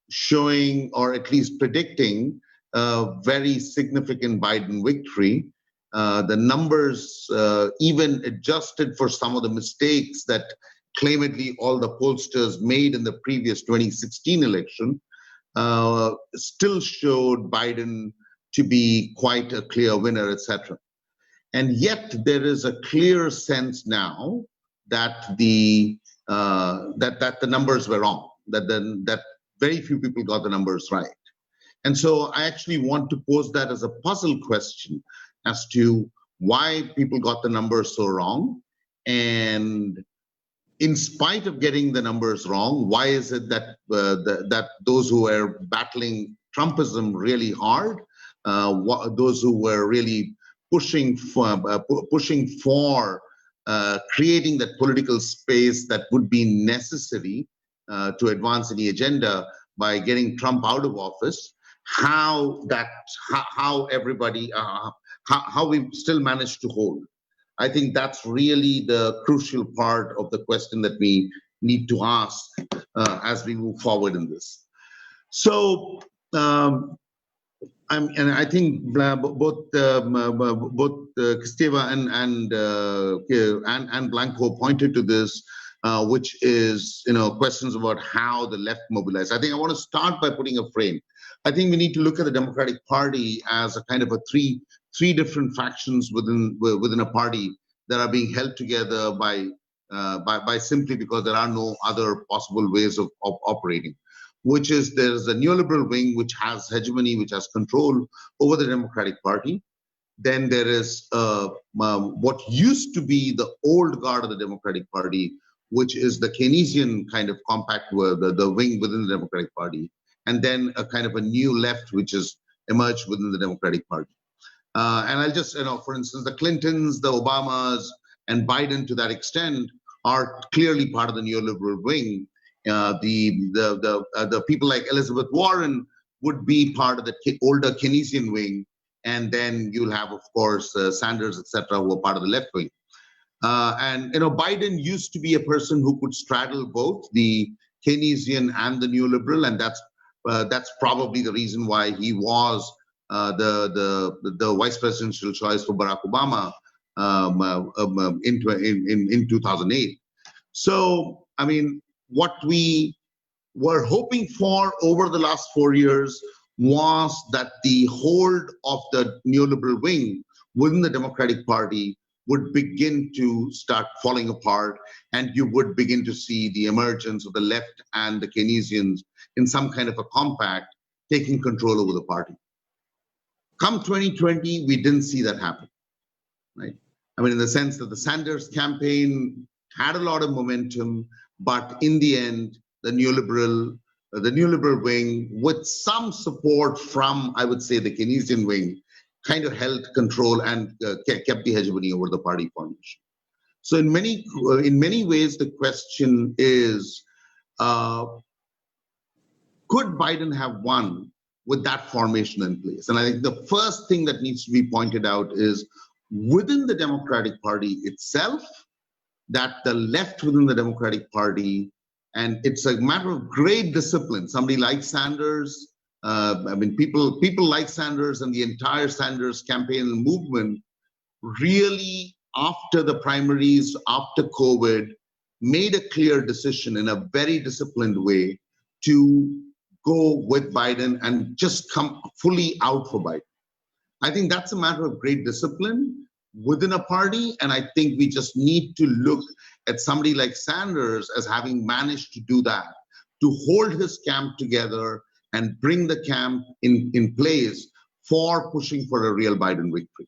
showing, or at least predicting, a very significant Biden victory. The numbers, even adjusted for some of the mistakes that claimedly all the pollsters made in the previous 2016 election, still showed Biden to be quite a clear winner, etc. And yet there is a clear sense now that the numbers were wrong, that very few people got the numbers right. And so I actually want to pose that as a puzzle question as to why people got the numbers so wrong. And in spite of getting the numbers wrong, why is it that that those who were battling Trumpism really hard, those who were really pushing for creating that political space that would be necessary to advance any agenda by getting Trump out of office, how we still managed to hold. I think that's really the crucial part of the question that we need to ask as we move forward in this. So, and I think both Esteva and Branko pointed to this, which is questions about how the left mobilized. I think I want to start by putting a frame. I think we need to look at the Democratic Party as a kind of a three different factions within a party that are being held together by simply because there are no other possible ways of operating. Which is, there's a neoliberal wing which has hegemony, which has control over the Democratic Party. Then there is what used to be the old guard of the Democratic Party, which is the Keynesian kind of compact, the wing within the Democratic Party. And then a kind of a new left, which has emerged within the Democratic Party. And I'll just, for instance, the Clintons, the Obamas, and Biden to that extent are clearly part of the neoliberal wing. The people like Elizabeth Warren would be part of the older Keynesian wing, and then you'll have, of course, Sanders, etc., who are part of the left wing. And Biden used to be a person who could straddle both the Keynesian and the neoliberal, and that's probably the reason why he was the vice presidential choice for Barack Obama in 2008. So, what we were hoping for over the last 4 years was that the hold of the neoliberal wing within the Democratic Party would begin to start falling apart, and you would begin to see the emergence of the left and the Keynesians in some kind of a compact taking control over the party. Come 2020, we didn't see that happen, right? I mean, in the sense that the Sanders campaign had a lot of momentum, but in the end, the neoliberal wing, with some support from, I would say, the Keynesian wing, kind of held control and kept the hegemony over the party formation. So in many ways, the question is, could Biden have won with that formation in place? And I think the first thing that needs to be pointed out is within the Democratic Party itself, that the left within the Democratic Party, and it's a matter of great discipline. Somebody like Sanders, I mean, people like Sanders and the entire Sanders campaign and movement really, after the primaries, after COVID, made a clear decision in a very disciplined way to go with Biden and just come fully out for Biden. I think that's a matter of great discipline within a party, and I think we just need to look at somebody like Sanders as having managed to do that, to hold his camp together and bring the camp in place for pushing for a real Biden victory.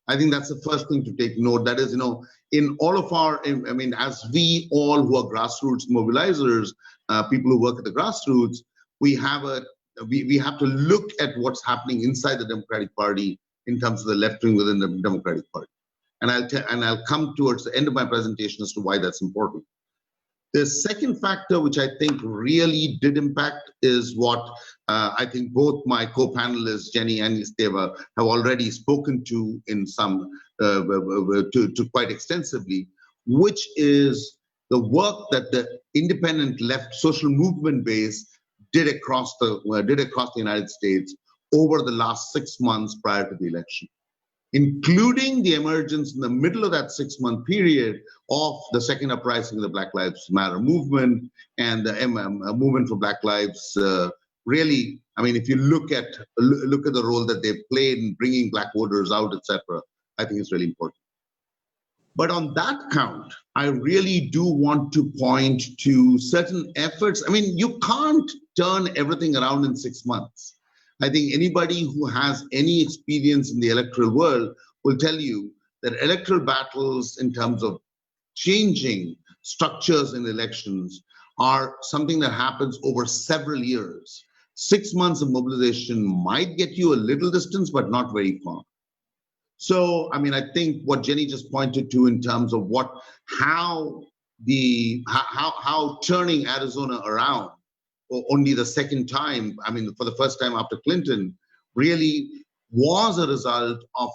I think that's the first thing to take note. That is, in all of our, I mean, as we all who are grassroots mobilizers, people who work at the grassroots, we have to look at what's happening inside the Democratic Party in terms of the left wing within the Democratic Party. And I'll come towards the end of my presentation as to why that's important. The second factor, which I think really did impact, is what I think both my co-panelists, Jenni and Esteva, have already spoken to in some, to quite extensively, which is the work that the independent left social movement base did across the United States over the last 6 months prior to the election, including the emergence in the middle of that 6-month period of the second uprising of the Black Lives Matter movement and the movement for Black Lives. Really, I mean, if you look at the role that they've played in bringing Black voters out, etc., I think it's really important. But on that count, I really do want to point to certain efforts. I mean, you can't turn everything around in 6 months. I think anybody who has any experience in the electoral world will tell you that electoral battles in terms of changing structures in elections are something that happens over several years. 6 months of mobilization might get you a little distance, but not very far. So, I mean, I think what Jenni just pointed to in terms of how turning Arizona around, or only the second time, I mean, for the first time after Clinton, really was a result of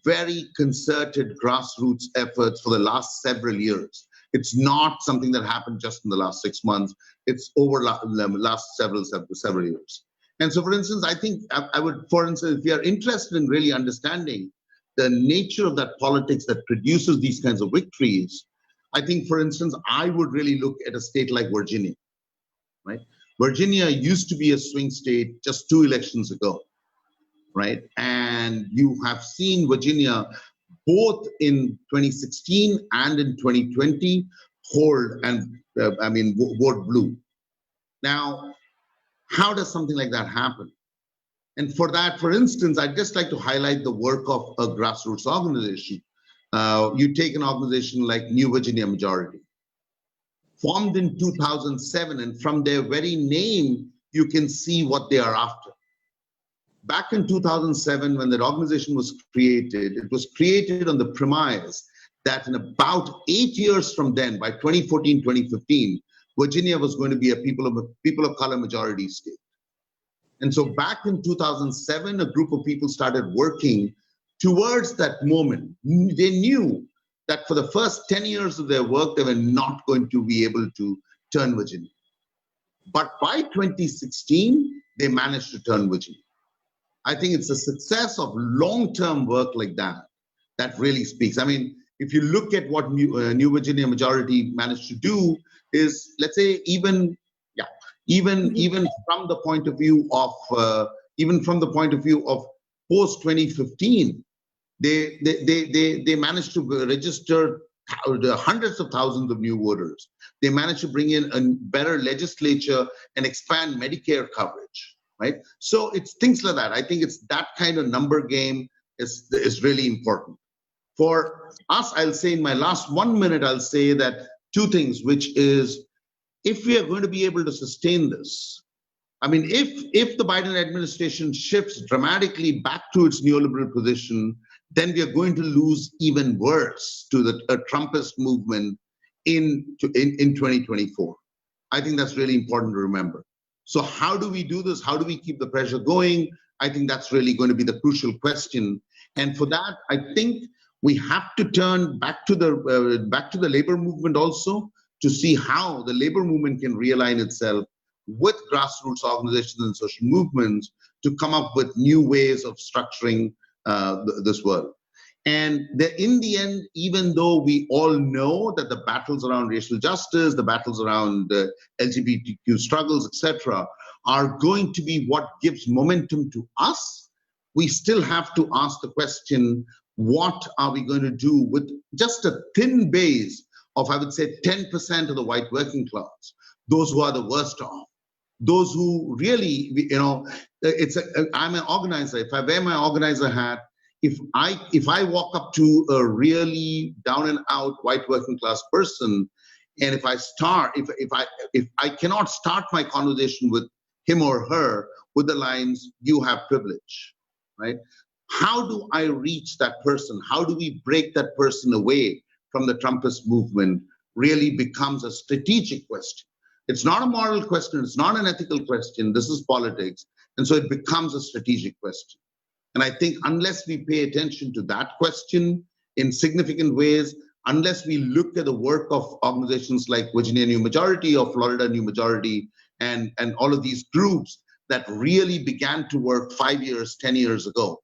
very concerted grassroots efforts for the last several years. It's not something that happened just in the last 6 months. It's over the last several years. And so, for instance, I think I would, for instance, if you are interested in really understanding the nature of that politics that produces these kinds of victories, I think, for instance, I would really look at a state like Virginia, right? Virginia used to be a swing state just 2 elections ago, right? And you have seen Virginia both in 2016 and in 2020 hold and, vote blue. Now, how does something like that happen? And for that, for instance, I'd just like to highlight the work of a grassroots organization. You take an organization like New Virginia Majority, formed in 2007, and from their very name, you can see what they are after. Back in 2007, when that organization was created, it was created on the premise that in about 8 years from then, by 2014, 2015, Virginia was going to be a people of color majority state. And so back in 2007, a group of people started working towards that moment. They knew that for the first 10 years of their work, they were not going to be able to turn Virginia. But by 2016, they managed to turn Virginia. I think it's a success of long-term work like that that really speaks. I mean, if you look at what New Virginia Majority managed to do is, let's say, even from the point of view of post 2015, They managed to register hundreds of thousands of new voters. They managed to bring in a better legislature and expand Medicare coverage, right? So it's things like that. I think it's that kind of number game is really important. For us, I'll say in my last 1 minute, I'll say that two things, which is, if we are going to be able to sustain this, I mean, if the Biden administration shifts dramatically back to its neoliberal position, then we are going to lose even worse to the Trumpist movement in 2024. I think that's really important to remember. So how do we do this? How do we keep the pressure going? I think that's really going to be the crucial question. And for that, I think we have to turn back to the labor movement also, to see how the labor movement can realign itself with grassroots organizations and social movements to come up with new ways of structuring this world. And in the end, even though we all know that the battles around racial justice, the battles around LGBTQ struggles, etc., are going to be what gives momentum to us, we still have to ask the question, what are we going to do with just a thin base of, I would say, 10% of the white working class, those who are the worst off, those who really, I'm an organizer. If I wear my organizer hat, if I walk up to a really down and out white working class person, and if I cannot start my conversation with him or her with the lines, "You have privilege," right? How do I reach that person? How do we break that person away from the Trumpist movement? Really becomes a strategic question. It's not a moral question. It's not an ethical question. This is politics. And so it becomes a strategic question. And I think unless we pay attention to that question in significant ways, unless we look at the work of organizations like Virginia New Majority or Florida New Majority and all of these groups that really began to work 5 years, 10 years ago,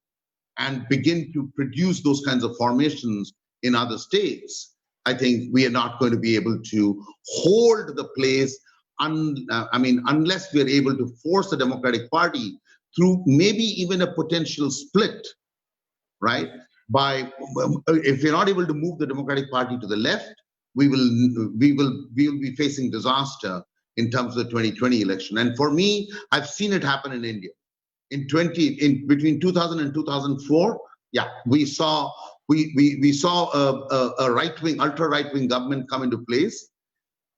and begin to produce those kinds of formations in other states, I think we are not going to be able to hold the place unless we are able to force the Democratic Party through maybe even a potential split, right? If we're not able to move the Democratic Party to the left, we will be facing disaster in terms of the 2020 election. And for me, I've seen it happen in India. Between 2000 and 2004, yeah, we saw a right-wing, ultra-right-wing government come into place.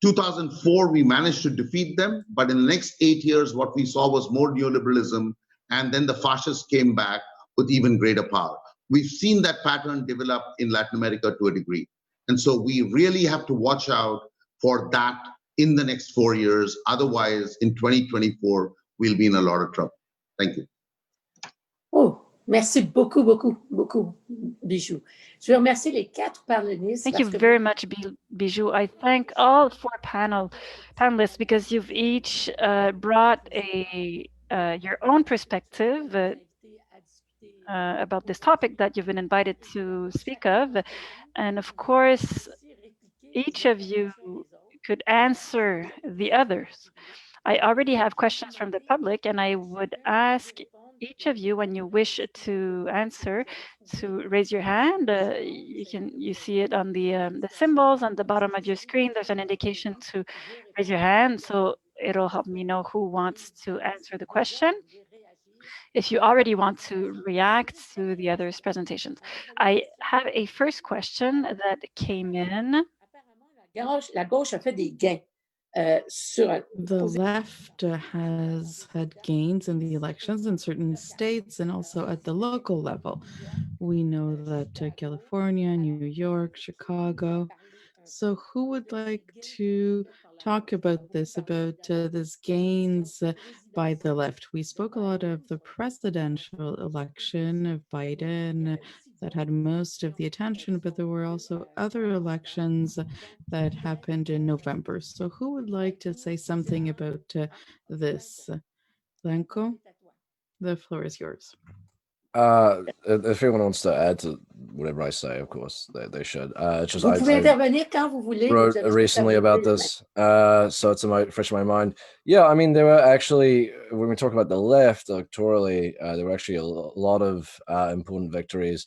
2004, we managed to defeat them, but in the next 8 years, what we saw was more neoliberalism, and then the fascists came back with even greater power. We've seen that pattern develop in Latin America to a degree. And so we really have to watch out for that in the next 4 years. Otherwise, in 2024, we'll be in a lot of trouble. Thank you. Oh, merci beaucoup, Biju. Je veux remercier les 4 panélistes. Thank you very much, Biju. I thank all 4 panelists because you've each brought your own perspective about this topic that you've been invited to speak of. And of course, each of you could answer the others. I already have questions from the public, and I would ask each of you, when you wish to answer, to raise your hand. You see it on the symbols on the bottom of your screen. There's an indication to raise your hand, so it'll help me know who wants to answer the question. If you already want to react to the others' presentations. I have a first question that came in. La gauche a fait des gains. The left has had gains in the elections in certain states and also at the local level. We know that California, New York, Chicago. So who would like to talk about this gains by the left? We spoke a lot of the presidential election of Biden that had most of the attention, but there were also other elections that happened in November. So who would like to say something about this? Branko, the floor is yours. If anyone wants to add to whatever I say, of course, they should. Just vous pouvez intervenir quand vous voulez. Wrote recently about this, so it's fresh in my mind. Yeah, I mean, there were actually, when we talk about the left electorally, there were actually a lot of important victories.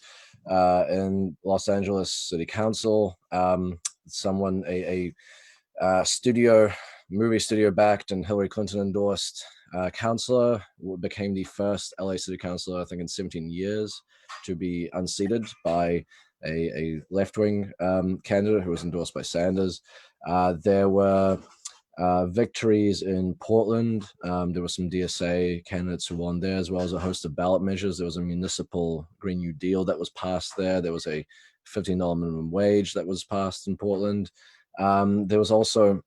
in Los Angeles City Council. Someone, a movie studio backed and Hillary Clinton endorsed councillor became the first LA City Councillor, I think, in 17 years to be unseated by a left-wing candidate who was endorsed by Sanders. There were victories in Portland. There were some DSA candidates who won there, as well as a host of ballot measures. There was a municipal Green New Deal that was passed there. There was a $15 minimum wage that was passed in Portland. There was also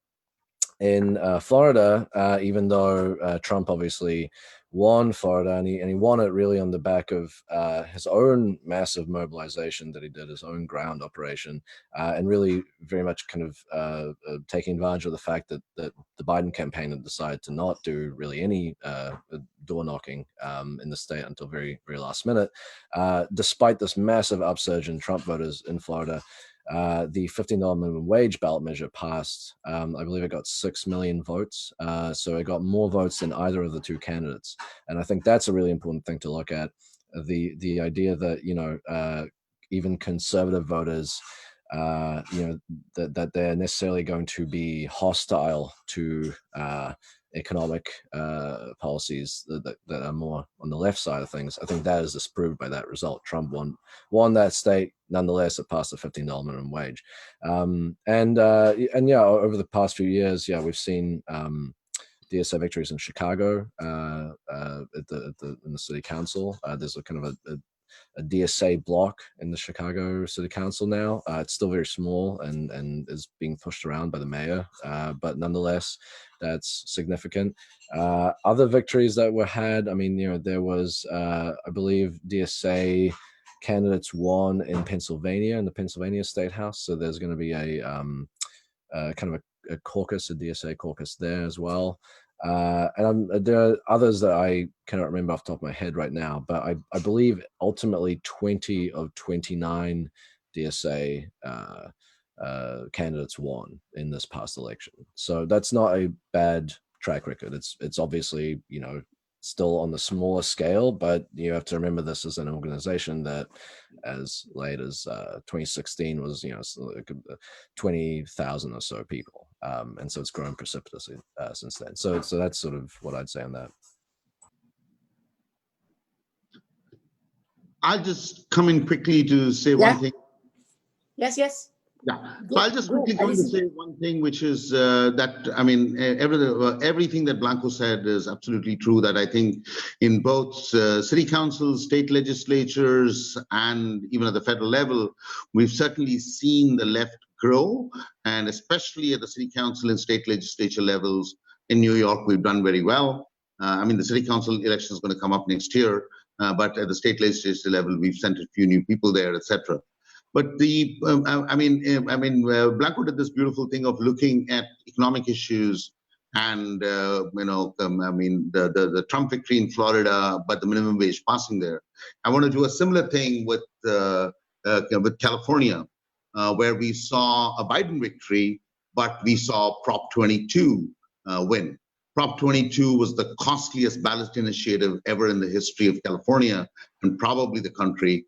in Florida, even though Trump obviously won Florida, and he won it really on the back of his own massive mobilization that he did, his own ground operation, and really very much kind of taking advantage of the fact that the Biden campaign had decided to not do really any door knocking in the state until very, very last minute. Despite this massive upsurge in Trump voters in Florida, the $15 minimum wage ballot measure passed. I believe it got 6 million votes. So it got more votes than either of the two candidates. And I think that's a really important thing to look at. The idea that, even conservative voters, that they're necessarily going to be hostile to economic policies that are more on the left side of things. I think that is disproved by that result. Trump won that state. Nonetheless, it passed the $15 minimum wage. And over the past few years, we've seen DSA victories in Chicago in the city council. There's a kind of a DSA block in the Chicago City Council now. It's still very small and is being pushed around by the mayor, but nonetheless, that's significant. Other victories that were had, there was, I believe, DSA candidates won in Pennsylvania, in the Pennsylvania State House. So there's going to be a kind of a caucus, a DSA caucus there as well. And there are others that I cannot remember off the top of my head right now, but I believe ultimately 20 of 29 DSA candidates won in this past election. So that's not a bad track record. It's obviously, still on the smaller scale, but you have to remember this is an organization that as late as 2016 was, 20,000 or so people. And so it's grown precipitously since then. So that's sort of what I'd say on that. I'll just come in quickly to say one thing. Yes. Yeah, so I'll just quickly come in to say one thing, which is that, everything that Branko said is absolutely true, that I think in both city councils, state legislatures, and even at the federal level, we've certainly seen the left grow, and especially at the city council and state legislature levels in New York, we've done very well. The city council election is going to come up next year, but at the state legislature level, we've sent a few new people there, etc. But Branko did this beautiful thing of looking at economic issues and, the Trump victory in Florida, but the minimum wage passing there. I want to do a similar thing with California, where we saw a Biden victory, but we saw Prop 22 win. Prop 22 was the costliest ballot initiative ever in the history of California and probably the country.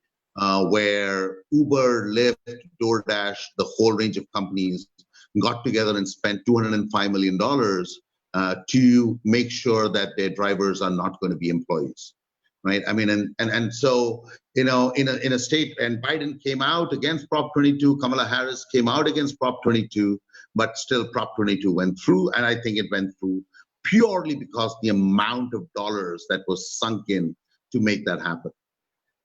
Where Uber, Lyft, DoorDash, the whole range of companies got together and spent $205 million to make sure that their drivers are not going to be employees, right? So, in a state, and Biden came out against Prop 22, Kamala Harris came out against Prop 22, but still Prop 22 went through, and I think it went through purely because the amount of dollars that was sunk in to make that happen.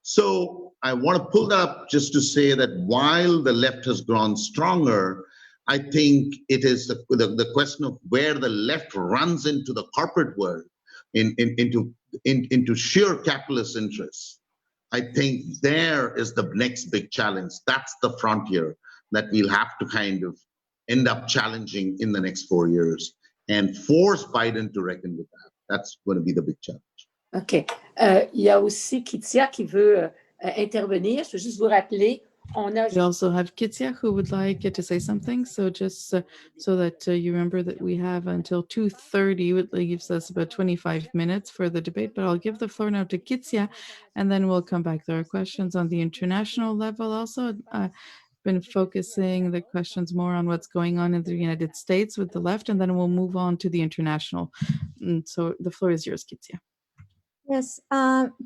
So I want to pull that up just to say that while the left has grown stronger, I think it is the question of where the left runs into the corporate world, into sheer capitalist interests. I think there is the next big challenge. That's the frontier that we'll have to kind of end up challenging in the next 4 years and force Biden to reckon with that. That's going to be the big challenge. OK. Il y a aussi Kitzia qui veut intervenir. Je veux juste vous rappeler, On a... We also have Kitzia who would like to say something. So just so that you remember that we have until 2:30, which leaves us about 25 minutes for the debate. But I'll give the floor now to Kitzia, and then we'll come back. There are questions on the international level also. Been focusing the questions more on what's going on in the United States with the left, and then we'll move on to the international. So the floor is yours, Kitzia. Yes,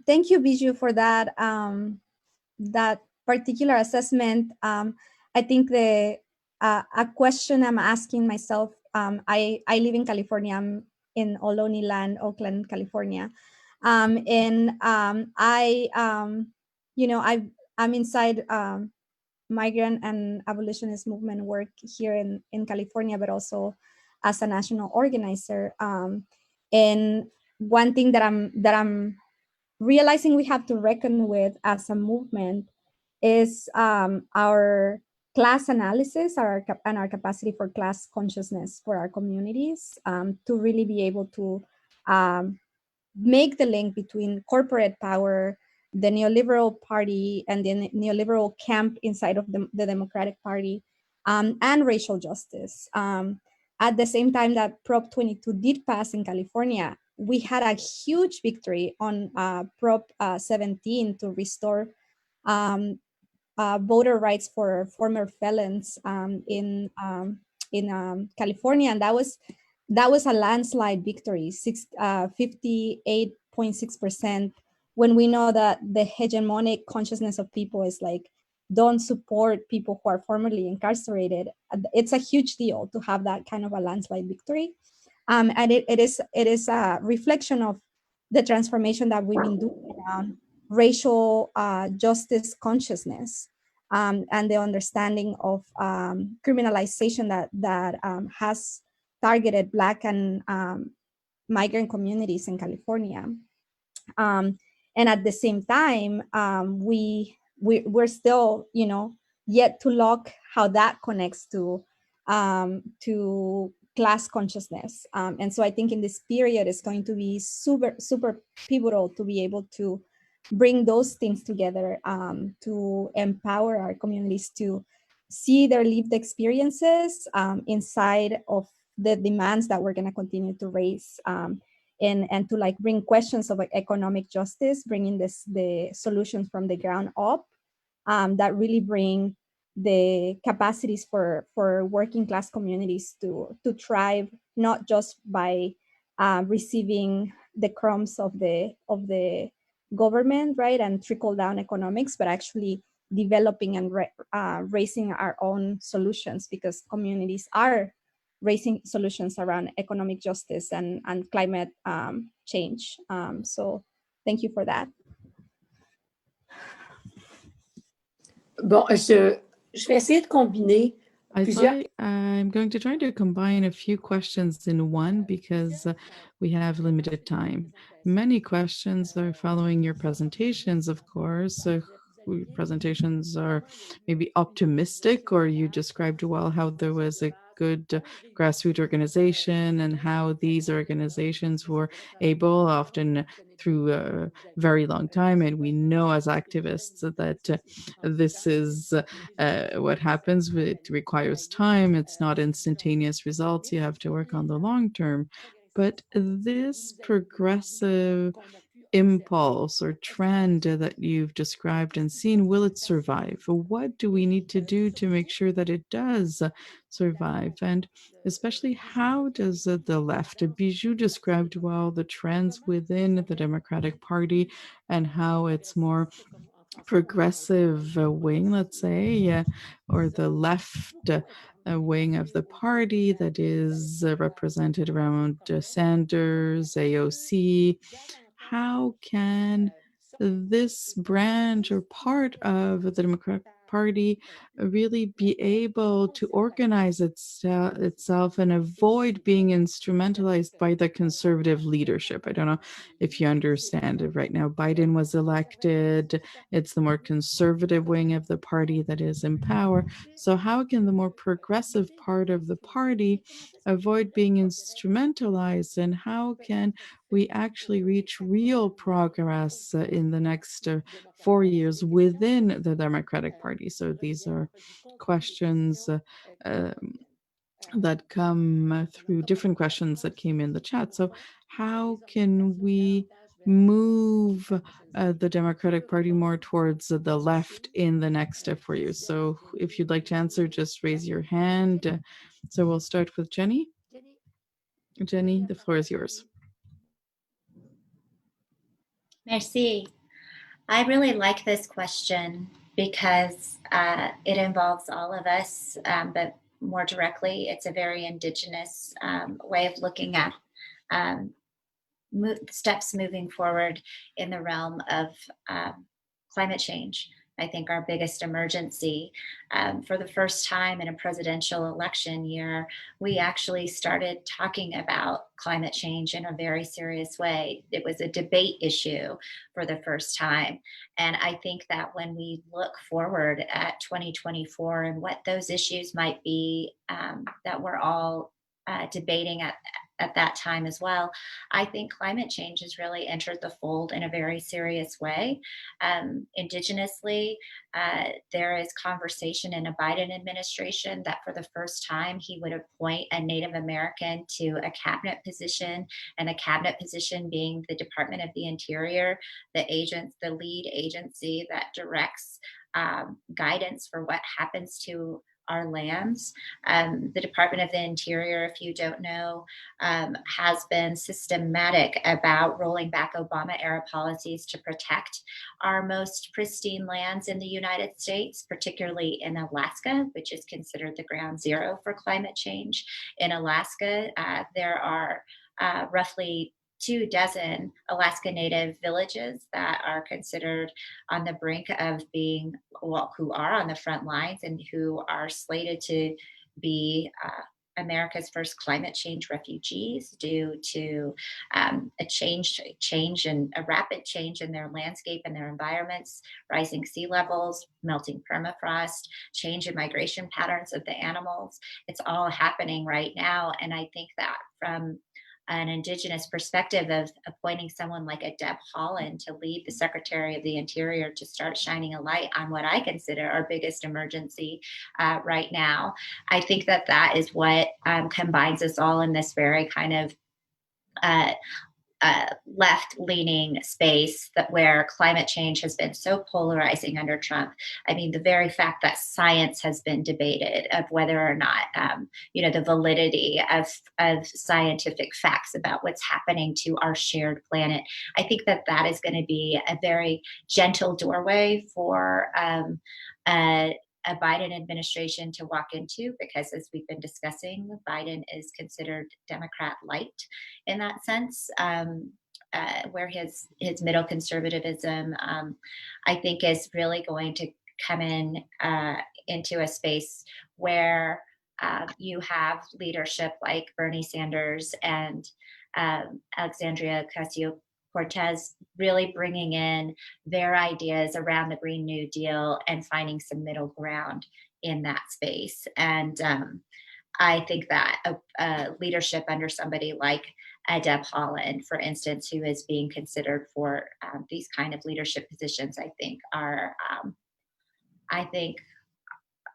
thank you, Biju, for that that particular assessment. I think a question I'm asking myself. I live in California. I'm in Ohlone land, Oakland, California, and I'm inside migrant and abolitionist movement work here in California, but also as a national organizer. And one thing that I'm realizing we have to reckon with as a movement is our class analysis, and our capacity for class consciousness for our communities, to really be able to make the link between corporate power, the neoliberal party, and the neoliberal camp inside of the Democratic Party, and racial justice. At the same time that Prop 22 did pass in California, we had a huge victory on Prop 17 to restore voter rights for former felons in California, and that was a landslide victory, 58.6%. When we know that the hegemonic consciousness of people is like, don't support people who are formerly incarcerated, it's a huge deal to have that kind of a landslide victory, and it is a reflection of the transformation that we've been doing around racial justice consciousness, and the understanding of criminalization that has targeted Black and migrant communities in California. And at the same time, we're still, yet to lock how that connects to class consciousness. And so I think in this period, it's going to be super, super pivotal to be able to bring those things together, to empower our communities to see their lived experiences inside of the demands that we're going to continue to raise, and to like bring questions of economic justice, bringing the solutions from the ground up, that really bring the capacities for working class communities to thrive, not just by receiving the crumbs of the government, right, and trickle down economics, but actually developing and raising our own solutions, because communities are raising solutions around economic justice and climate change. So thank you for that. Bon, je vais essayer de combiner I'm going to try to combine a few questions in one, because we have limited time. Many questions are following your presentations, of course. Presentations are maybe optimistic, or you described well how there was a good grassroots organization and how these organizations were able, often through a very long time, and we know as activists that this is what happens. It requires time. It's not instantaneous results. You have to work on the long term. But this progressive impulse or trend that you've described and seen, will it survive? What do we need to do to make sure that it does survive? And especially, how does the left, Biju described well the trends within the Democratic Party and how it's more progressive wing, let's say, or the left wing of the party that is represented around Sanders, AOC. How can this branch or part of the Democratic Party really be able to organize itself and avoid being instrumentalized by the conservative leadership. I don't know if you understand it. Right now, Biden was elected. It's the more conservative wing of the party that is in power. So how can the more progressive part of the party avoid being instrumentalized, and how can we actually reach real progress in the next 4 years within the Democratic Party? So these are questions that come through different questions that came in the chat. So how can we move the Democratic Party more towards the left in the next 4 years? So if you'd like to answer, just raise your hand. So we'll start with Jenni. Jenni, the floor is yours. Merci. I really like this question because it involves all of us, but more directly, it's a very Indigenous way of looking at steps moving forward in the realm of climate change. I think our biggest emergency. For the first time in a presidential election year, we actually started talking about climate change in a very serious way. It was a debate issue for the first time. And I think that when we look forward at 2024 and what those issues might be that we're all debating at that time as well, I think climate change has really entered the fold in a very serious way. Indigenously, there is conversation in a Biden administration that for the first time he would appoint a Native American to a cabinet position, and the cabinet position being the Department of the Interior, the lead agency that directs guidance for what happens to our lands. The Department of the Interior, if you don't know, has been systematic about rolling back Obama-era policies to protect our most pristine lands in the United States, particularly in Alaska, which is considered the ground zero for climate change. In Alaska, there are roughly 24 Alaska Native villages that are considered on the brink of being, who are on the front lines and who are slated to be America's first climate change refugees due to a rapid change in their landscape and their environments, rising sea levels, melting permafrost, change in migration patterns of the animals. It's all happening right now. And I think that from an Indigenous perspective of appointing someone like a Deb Haaland to lead the Secretary of the Interior to start shining a light on what I consider our biggest emergency right now. I think that is what combines us all in this very kind of left-leaning space where climate change has been so polarizing under Trump. I mean, the very fact that science has been debated of whether or not, the validity of scientific facts about what's happening to our shared planet. I think that is going to be a very gentle doorway for a Biden administration to walk into, because as we've been discussing, Biden is considered Democrat light in that sense, where his middle conservatism, I think, is really going to come into a space where you have leadership like Bernie Sanders and Alexandria Ocasio-Cortez really bringing in their ideas around the Green New Deal and finding some middle ground in that space. And I think that leadership under somebody like Deb Haaland, for instance, who is being considered for these kind of leadership positions, I think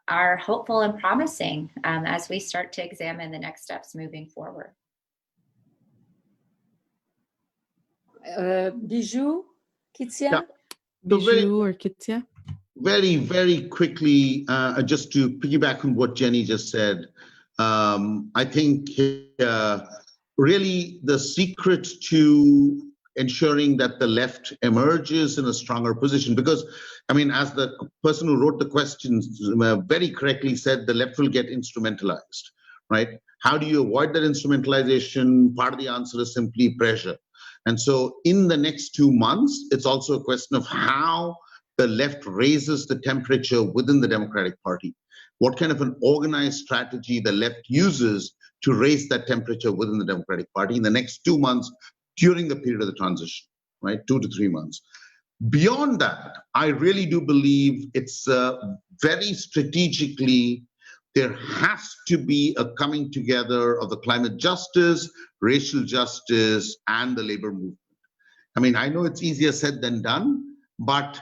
are hopeful and promising as we start to examine the next steps moving forward. Biju, Kitzia? Yeah. Biju or Kitzia? Very, very quickly, just to piggyback on what Jenni just said, I think really the secret to ensuring that the left emerges in a stronger position, because, I mean, as the person who wrote the questions very correctly said, the left will get instrumentalized, right? How do you avoid that instrumentalization? Part of the answer is simply pressure. And so in the next 2 months, it's also a question of how the left raises the temperature within the Democratic Party? What kind of an organized strategy the left uses to raise that temperature within the Democratic Party in the next 2 months during the period of the transition, right? 2 to 3 months. Beyond that, I really do believe it's very strategically, there has to be a coming together of the climate justice, racial justice, and the labor movement. I mean, I know it's easier said than done, but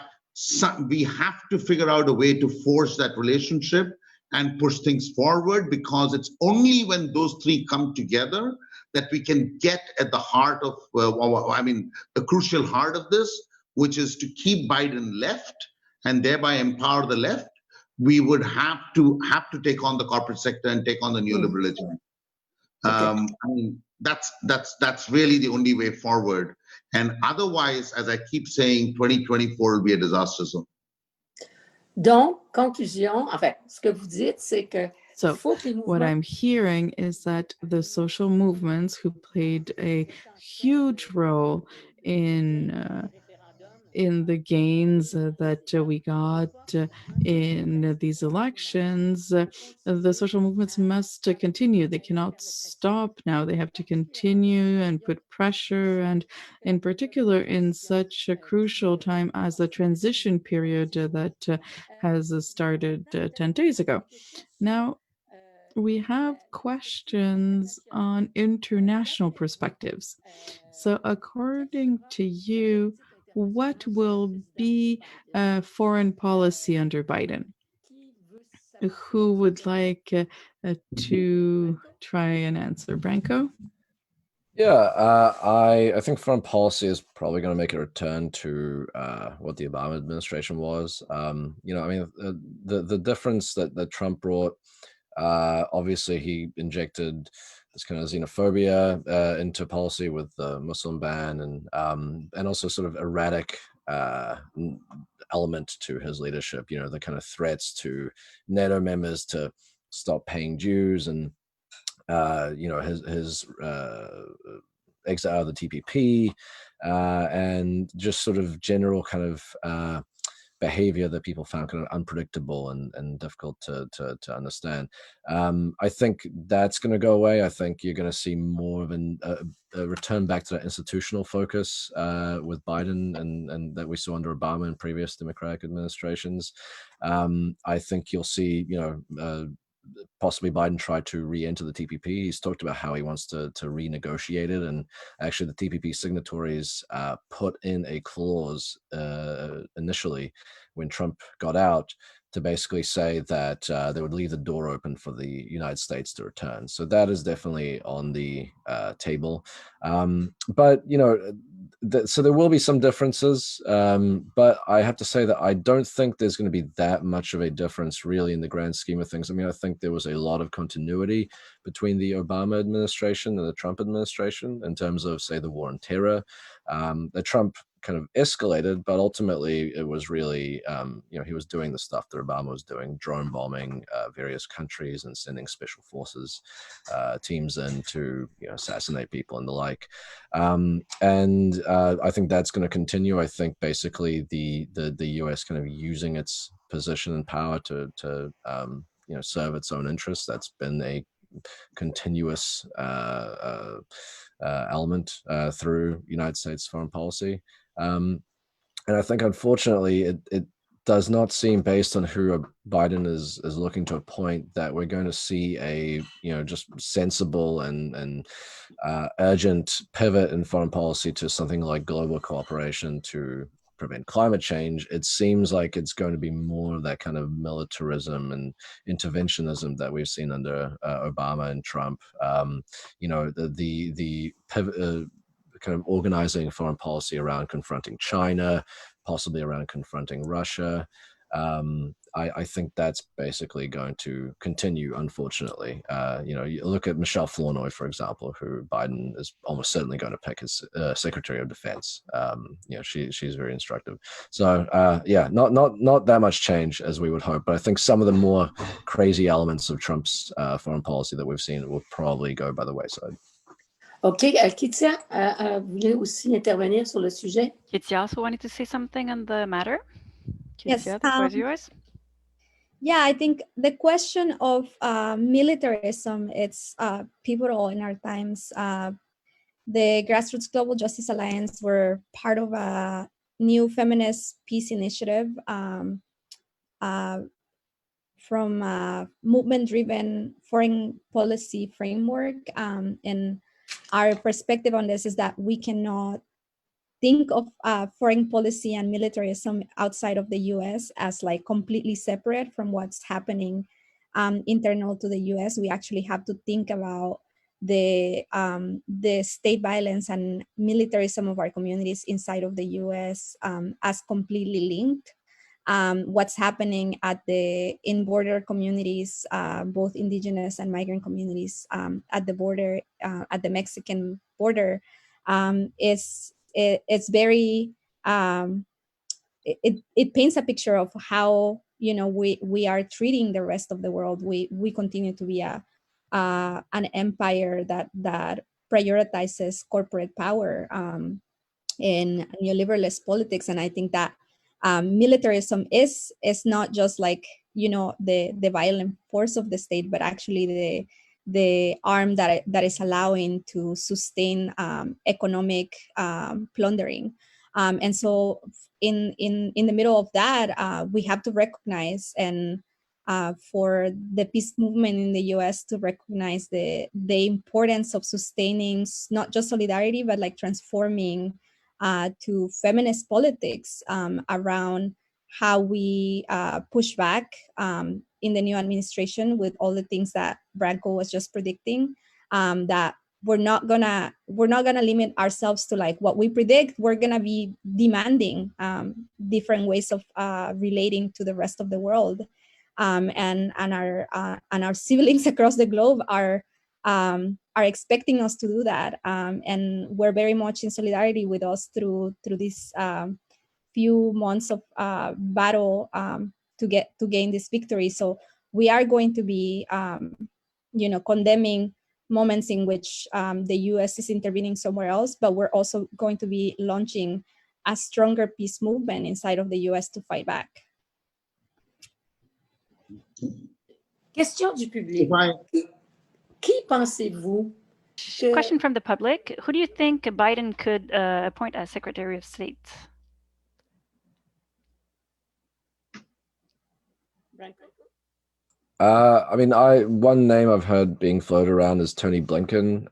we have to figure out a way to forge that relationship and push things forward, because it's only when those three come together that we can get at the heart of, the crucial heart of this, which is to keep Biden left and thereby empower the left. We would have to take on the corporate sector and take on the neoliberal agenda. That's really the only way forward. And otherwise, as I keep saying, 2024 will be a disaster zone. Donc, conclusion, enfin, ce que vous dites, c'est que so what I'm hearing is that the social movements who played a huge role in the gains that we got in these elections, the social movements must continue. They cannot stop now. They have to continue and put pressure, and in particular in such a crucial time as the transition period that has started 10 days ago. Now, we have questions on international perspectives. So according to you, what will be foreign policy under Biden? Who would like to try and answer? Branko? Yeah, I think foreign policy is probably going to make a return to what the Obama administration was. The difference that Trump brought, obviously he injected this kind of xenophobia into policy with the Muslim ban and also sort of erratic element to his leadership, the kind of threats to NATO members to stop paying dues and his exit out of the TPP and just sort of general kind of behavior that people found kind of unpredictable and difficult to understand. I think that's going to go away. I think you're going to see more of a return back to that institutional focus with Biden and that we saw under Obama and previous Democratic administrations. I think you'll see, possibly Biden tried to re-enter the TPP. He's talked about how he wants to renegotiate it, and actually the TPP signatories put in a clause initially when Trump got out to basically say that they would leave the door open for the United States to return. So that is definitely on the table. But, so there will be some differences, but I have to say that I don't think there's going to be that much of a difference really in the grand scheme of things. I mean, I think there was a lot of continuity between the Obama administration and the Trump administration in terms of, say, the war on terror. The Trump kind of escalated, but ultimately it was really, he was doing the stuff that Obama was doing, drone bombing various countries and sending special forces teams in to assassinate people and the like. And I think that's going to continue. I think basically the US kind of using its position and power to serve its own interests. That's been a continuous element through United States foreign policy. And I think, unfortunately, it does not seem, based on who Biden is looking to appoint, that we're going to see a just sensible and urgent pivot in foreign policy to something like global cooperation to prevent climate change. It seems like it's going to be more of that kind of militarism and interventionism that we've seen under Obama and Trump. The pivot, kind of organizing foreign policy around confronting China, possibly around confronting Russia. I think that's basically going to continue, unfortunately. You look at Michelle Flournoy, for example, who Biden is almost certainly going to pick as Secretary of Defense. She's very instructive. So not that much change as we would hope, but I think some of the more crazy elements of Trump's foreign policy that we've seen will probably go by the wayside. OK. Kitzia, voulait aussi intervenir sur le sujet? Kitzia also wanted to say something on the matter. Yes, Kitzia, the floor is yours. Yeah, I think the question of militarism, it's pivotal in our times. The Grassroots Global Justice Alliance were part of a new feminist peace initiative from a movement-driven foreign policy framework. And our perspective on this is that we cannot think of foreign policy and militarism outside of the US as like completely separate from what's happening internal to the US. We actually have to think about the state violence and militarism of our communities inside of the US as completely linked. What's happening at the in-border communities, both indigenous and migrant communities at the border, at the Mexican border, it's very it paints a picture of how, you know, we are treating the rest of the world. We continue to be an empire that prioritizes corporate power in neoliberalist politics. And I think that militarism is not just like, you know, the violent force of the state, but actually the arm that is allowing to sustain economic plundering. And so in the middle of that, we have to recognize, and for the peace movement in the US to recognize the importance of sustaining not just solidarity, but like transforming to feminist politics around how we push back in the new administration with all the things that Branko was just predicting, that we're not gonna limit ourselves to like what we predict. We're gonna be demanding different ways of relating to the rest of the world, and our siblings across the globe are expecting us to do that, and we're very much in solidarity with us through these few months of battle to gain this victory. So we are going to be, you know, condemning moments in which the U.S. is intervening somewhere else, but we're also going to be launching a stronger peace movement inside of the U.S. to fight back. Question du public. Qui pensez-vous? Question from the public. Who do you think Biden could appoint as Secretary of State? I mean, one name I've heard being floated around is Tony Blinken,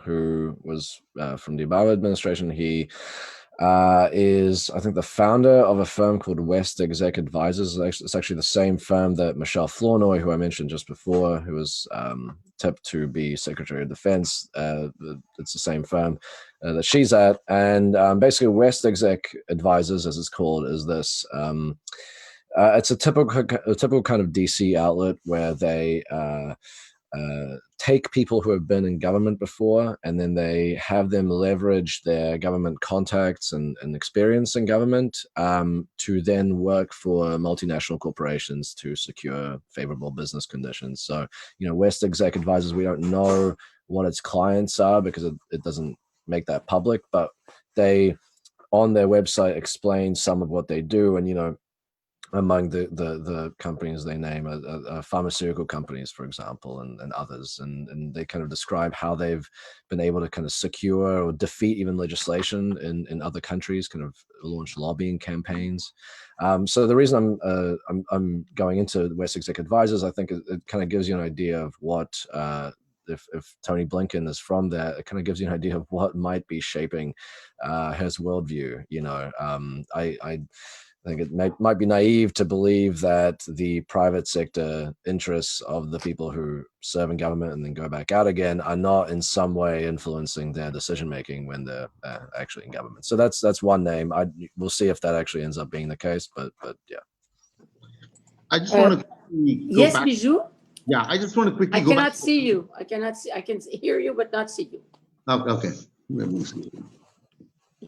who was from the Obama administration. He is, I think, the founder of a firm called West Exec Advisors. It's actually the same firm that Michelle Flournoy, who I mentioned just before, who was tipped to be Secretary of Defense. It's the same firm that she's at. And basically, West Exec Advisors, as it's called, is this... it's a typical kind of DC outlet where they take people who have been in government before, and then they have them leverage their government contacts and experience in government to then work for multinational corporations to secure favorable business conditions. So, you know, West Exec Advisors, we don't know what its clients are because it doesn't make that public, but they, on their website, explain some of what they do. And, you know, among the companies they name are pharmaceutical companies, for example, and others. And they kind of describe how they've been able to kind of secure or defeat even legislation in other countries, kind of launch lobbying campaigns. So the reason I'm going into West Exec Advisors, I think it kind of gives you an idea of what, if Tony Blinken is from there, it kind of gives you an idea of what might be shaping his worldview. You know, I think it might be naive to believe that the private sector interests of the people who serve in government and then go back out again are not in some way influencing their decision-making when they're actually in government. So that's one name. We'll see if that actually ends up being the case, but yeah. I just want to yes, back. Biju? Yeah, I just want to quickly go back. I cannot see you. I cannot see. I can hear you, but not see you. Oh, okay. Let me see.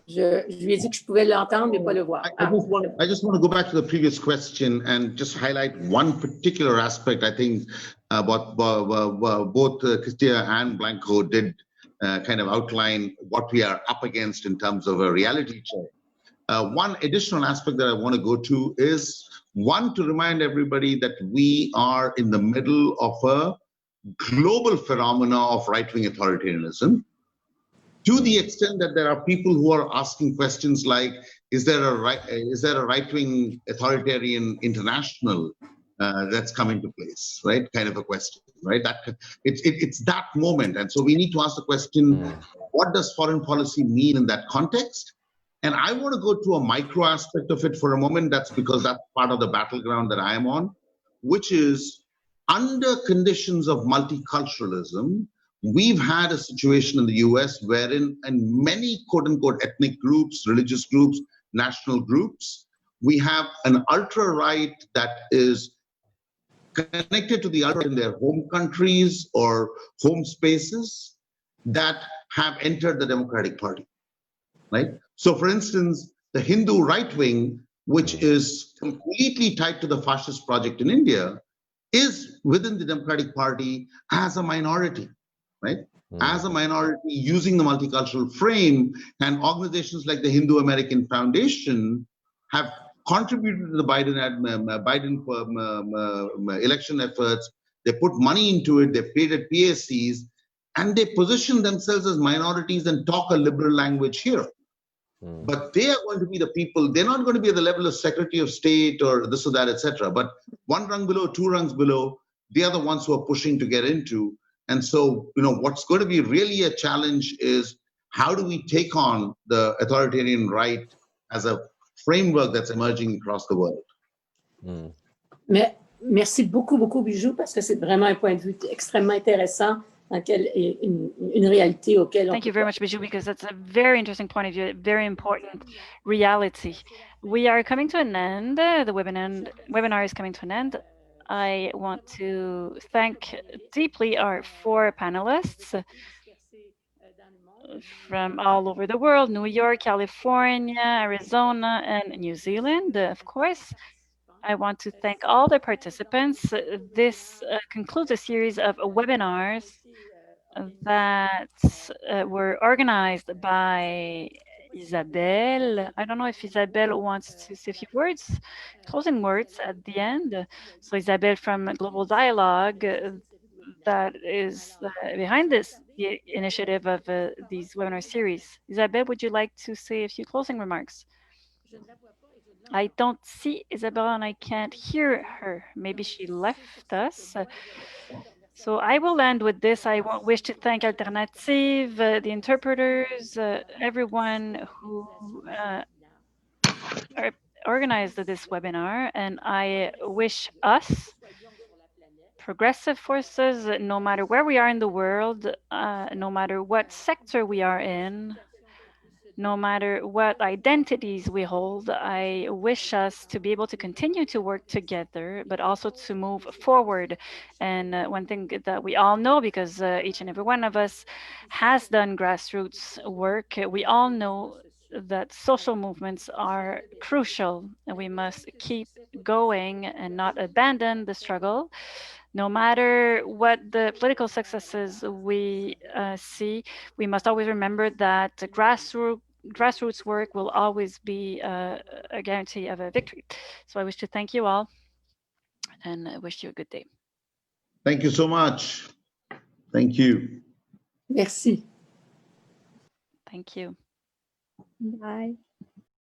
Je lui ai dit que je pouvais l'entendre, mais pas le voir. I just want to go back to the previous question and just highlight one particular aspect. I think both Kitzia and Branko did kind of outline what we are up against in terms of a reality check. One additional aspect that I want to go to is one, to remind everybody that we are in the middle of a global phenomena of right-wing authoritarianism, to the extent that there are people who are asking questions like, is there a right-wing authoritarian international that's come into place, right? Kind of a question, right? That it's that moment. And so we need to ask the question, what does foreign policy mean in that context? And I want to go to a micro aspect of it for a moment. That's because that's part of the battleground that I am on, which is under conditions of multiculturalism, we've had a situation in the US wherein in many quote unquote ethnic groups, religious groups, national groups, we have an ultra-right that is connected to the ultra in their home countries or home spaces that have entered the Democratic Party, right? So for instance, the Hindu right wing, which is completely tied to the fascist project in India, is within the Democratic Party as a minority, right? As a minority using the multicultural frame, and organizations like the Hindu American Foundation have contributed to the Biden election efforts. They put money into it, they paid at PSCs, and they position themselves as minorities and talk a liberal language here. But they are going to be the people, they're not going to be at the level of Secretary of State or this or that, etc. But one rung below, two rungs below, they are the ones who are pushing to get into. And so, you know, what's going to be really a challenge is how do we take on the authoritarian right as a framework that's emerging across the world? Mais merci beaucoup, Biju, parce que c'est vraiment un point de vue extrêmement intéressant. Une réalité auquel Thank you very much, Biju, because that's a very interesting point of view, a very important reality. We are coming to an end. The webinar is coming to an end. I want to thank deeply our four panelists from all over the world, New York, California, Arizona, and New Zealand, of course. I want to thank all the participants. This concludes a series of webinars that were organized by Isabelle. I don't know if Isabelle wants to say a few words, closing words at the end. So Isabelle from Global Dialogue, that is behind this the initiative of these webinar series. Isabelle, would you like to say a few closing remarks? I don't see Isabelle and I can't hear her. Maybe she left us. So I will end with this. I wish to thank Alternative, the interpreters, everyone who organized this webinar. And I wish us, progressive forces, no matter where we are in the world, no matter what sector we are in, no matter what identities we hold, I wish us to be able to continue to work together, but also to move forward. And one thing that we all know, because each and every one of us has done grassroots work, we all know that social movements are crucial, and we must keep going and not abandon the struggle. No matter what the political successes we see, we must always remember that grassroots work will always be a guarantee of a victory. So I wish to thank you all and I wish you a good day. Thank you so much. Thank you. Merci. Thank you. Bye.